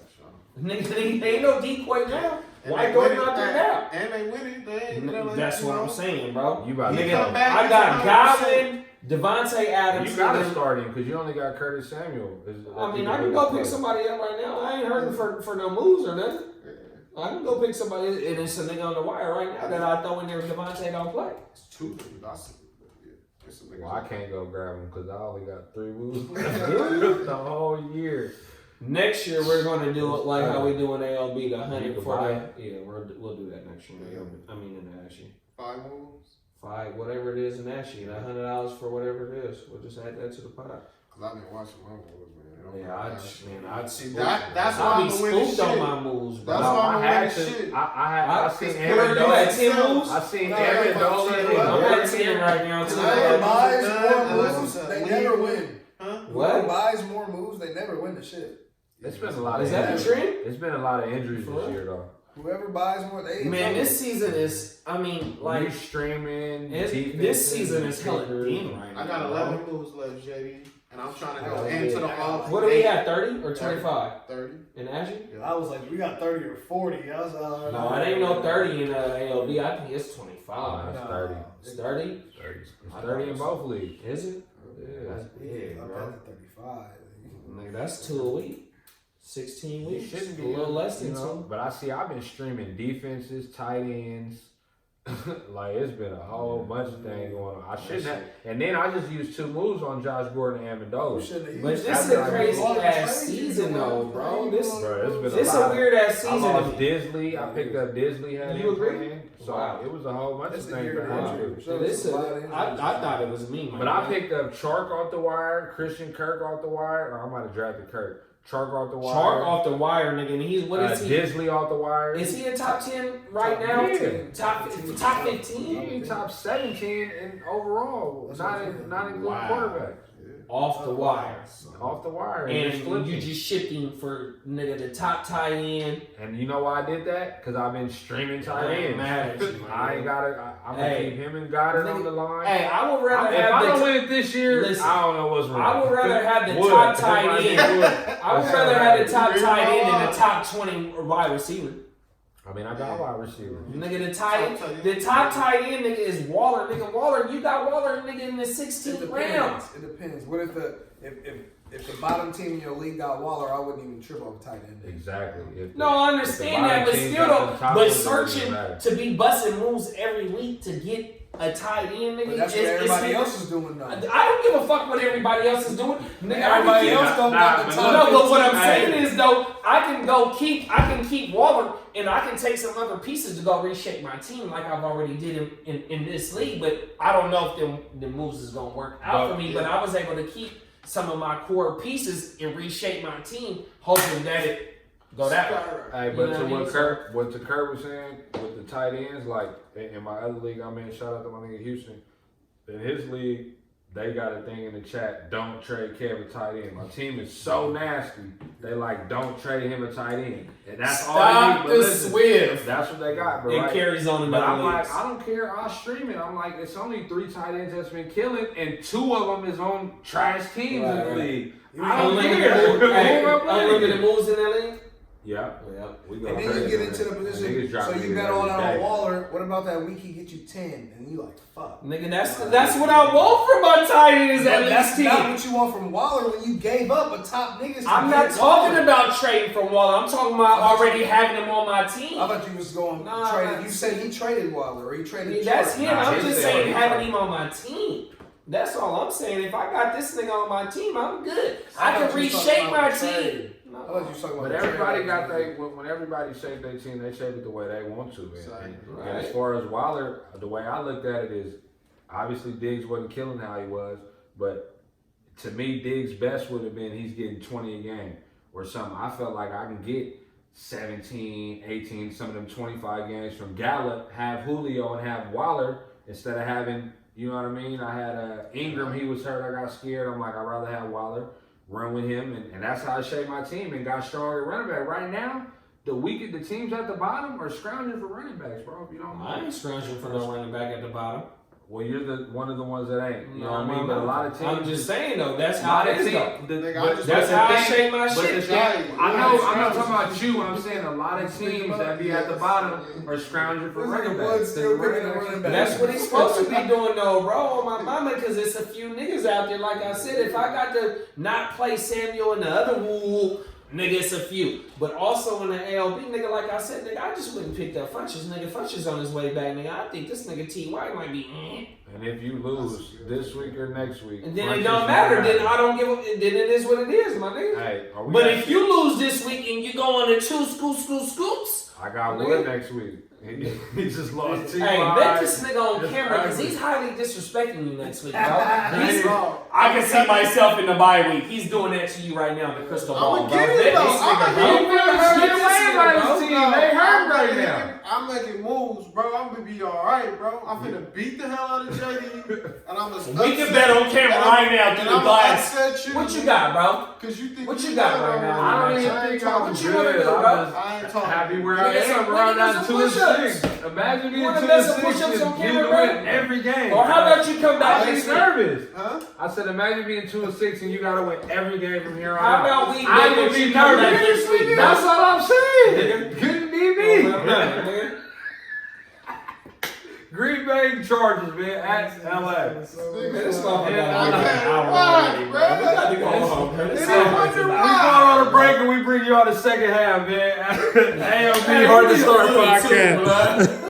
Nigga, they ain't no decoy now. And Why they throw him winning, out there now? And they winning. They ain't That's what I'm saying, bro. You about to Nigga, come back, I he's got 100%. Godwin, Devontae Adams. You got to nigga. start him because you only got Curtis Samuel. I mean, I can go pick somebody up right now. I ain't hurting for no moves or nothing. I can go pick somebody, and it's a nigga on the wire right now that I throw in there if Devontae don't play. It's 2 niggas. That's it's a nigga. Well, I can't go grab him because I only got 3 moves the whole year. Next year we're gonna do it like how we do in ALB, the You 100 can for buy the we'll do that next year. In ALB. I mean in the Ashy. 5 moves. 5 whatever it is in Ashy, the $100 for whatever it is. We'll just add that to the pot. Cause I've been watching my moves, man. Yeah, I'd See, spook- that's why I'll I'm be winning spooked on shit. my moves, bro. That's No, why I I'm had winning to. shit. I seen Where Where Aaron you at, Donald. 10 moves? I seen No, Aaron I'm Donald. fucking I'm Yeah. at 10 right now too. Whoever buys None, more unless moves, it's a they league. never win. Huh? Whoever What? buys more moves, they never win the shit. It's been a lot Is of that the injuries. trend? It's been a lot of injuries For this real? year, though. Whoever buys more, they ain't Man, trouble. this season is, I mean, Like like, streaming. this season is hella thin right now. I got bro. 11 moves left, JD, and I'm trying to go I into did. the off. What do we have, 30 or 25 30. in Ashy? I was like, we got 30 or 40. I was No, it ain't no 30 in ALB. I think it's 25. Nah, it's 30. It's 30? It's 30 in both leagues. Is it? Yeah. That's big, I'm bro. at the 35. Nigga, that's 2 a week. 16 You weeks. shouldn't A be, little less you than know. 2. But I see, I've been streaming defenses, tight ends. Like it's been a whole bunch of things going on. I shouldn't have, and then I just used 2 moves on Josh Gordon and Amendola. But this is After a I crazy moved ass season though, bro. This Bro, it's been this a lot a weird ass I season. lost Disley. I picked up Disley. Had You him agree? playing. So Wow. it was a whole bunch It's of a things year that to happened. injury. So This it's a lot of I injuries. thought it was me, man. But I picked up Chark off the wire, Christian Kirk off the wire, or I might have drafted Kirk. Chark off the wire. Chark off the wire, nigga. And he's what is he? Disley off the wire. Is he a top 10 right now? Yeah. Top 15? He top 17 in overall, That's not what I'm in, saying. not including Wow. quarterback. off the wire. Off the wire. And just flipping. you just shifting for nigga the top tight end. And you know why I did that? Because I've been streaming tight ends. I ain't got it. I'm going to keep him and Goddard on the line. Hey, I would rather if have I don't win it this year, listen, I don't know what's wrong. I would rather have the top tight end. I would rather have the top tight end than the top 20 wide receiver. I mean, I got wide receiver. Nigga, the top tight end nigga is Waller. Nigga, Waller, you got Waller nigga in the 16th round. It depends. What if the bottom team in your league got Waller, I wouldn't even trip off tight end. Exactly. No, I understand that, but still though, but searching to be busting moves every week to get a tight end, nigga. But that's what everybody else is doing, though. I don't give a fuck what everybody else is doing. Nigga, everybody else don't got the top. No, but what I'm saying is though, I can keep Waller and I can take some other pieces to go reshape my team like I've already did in this league. But I don't know if the moves is gonna work out for me. But I was able to keep some of my core pieces and reshape my team, hoping that it go that way. Hey, but to what Kurt was saying with the tight ends, like in my other league I'm in, shout out to my nigga Houston. In his league, they got a thing in the chat, don't trade Kevin tight end. My team is so nasty, they like, don't trade him a tight end. And that's all they need. Stop the Swift. That's what they got, bro. It right? carries on in But other I'm leagues. like, I don't care, I'll stream it. I'm like, it's only 3 tight ends that's been killing, and 2 of them is on trash teams in the league. I don't care. Unlimited moves in that league? Yeah. And then you get into the position, so you bet all out on Waller. What about that week he get you 10, and you like, fuck. Nigga, that's what I want from my tight end is at least 10. That's not what you want from Waller when you gave up a top niggas. I'm not talking about trading from Waller. I'm talking about already having him on my team. I thought you was going trading. You said he traded Waller, or he traded. That's him. I'm just saying having him on my team. That's all I'm saying. If I got this nigga on my team, I'm good. I can reshape my team. But everybody got when everybody shape their team, they shape it the way they want to. And as far as Waller, the way I looked at it is, obviously Diggs wasn't killing how he was, but to me, Diggs' best would have been he's getting 20 a game or something. I felt like I can get 17, 18, some of them 25 games from Gallup, have Julio and have Waller instead of having, you know what I mean? I had Ingram, he was hurt, I got scared. I'm like, I'd rather have Waller. Run with him, and that's how I shaped my team and got stronger at running back. Right now, the teams at the bottom are scrounging for running backs, bro. If you don't know. I ain't scrounging for no running back at the bottom. Well, you're one of the ones that ain't. You know what I mean? But a lot of teams. I'm just saying though, that's how it is though. That's how I shape my shit. I know. I'm not talking about you. I'm saying a lot of teams that be at the bottom are scrounging for running backs. That's what he's supposed to be doing though, bro. On my mama, because it's a few niggas out there. Like I said, if I got to not play Samuel and the other woo, nigga, it's a few. But also in the ALB, nigga, like I said, nigga, I just wouldn't pick up Funches. Nigga, Funches on his way back, nigga. I think this nigga T.Y. might be And if you lose this week or next week, and then it don't matter. Then I don't give a. Then it is what it is, my nigga. Hey, but if you lose this week and you go on the 2 scoops. I got Wood next week. He just lost T.Y. Hey, let this nigga on camera because he's highly disrespecting you next week, bro. I can see myself in the bye week. He's doing that to you right now, the crystal ball. I'm get it though. They hurt right now. I'm making moves, bro. I'm gonna be all right, bro. I'm finna beat the hell out of JD, and I'm gonna. We can bet on camera right now through the glass. What you got, bro? Cause you think what you got right now? I don't even think I'm what you wanna do, bro? I ain't talking. Happy where I am, around that 2-6. Imagine being 2-6 and you win every game. Or how about you come back? I'm nervous. Huh? I said, imagine being 2-6 and you gotta win every game from here on out. How about we? I would be nervous this week. That's what I'm saying. Couldn't be me. Green Bay Chargers, man, at LA. This motherfucker got to go home, man. We going on a break and we bring you on the second half, man. ALB Heart2start podcast.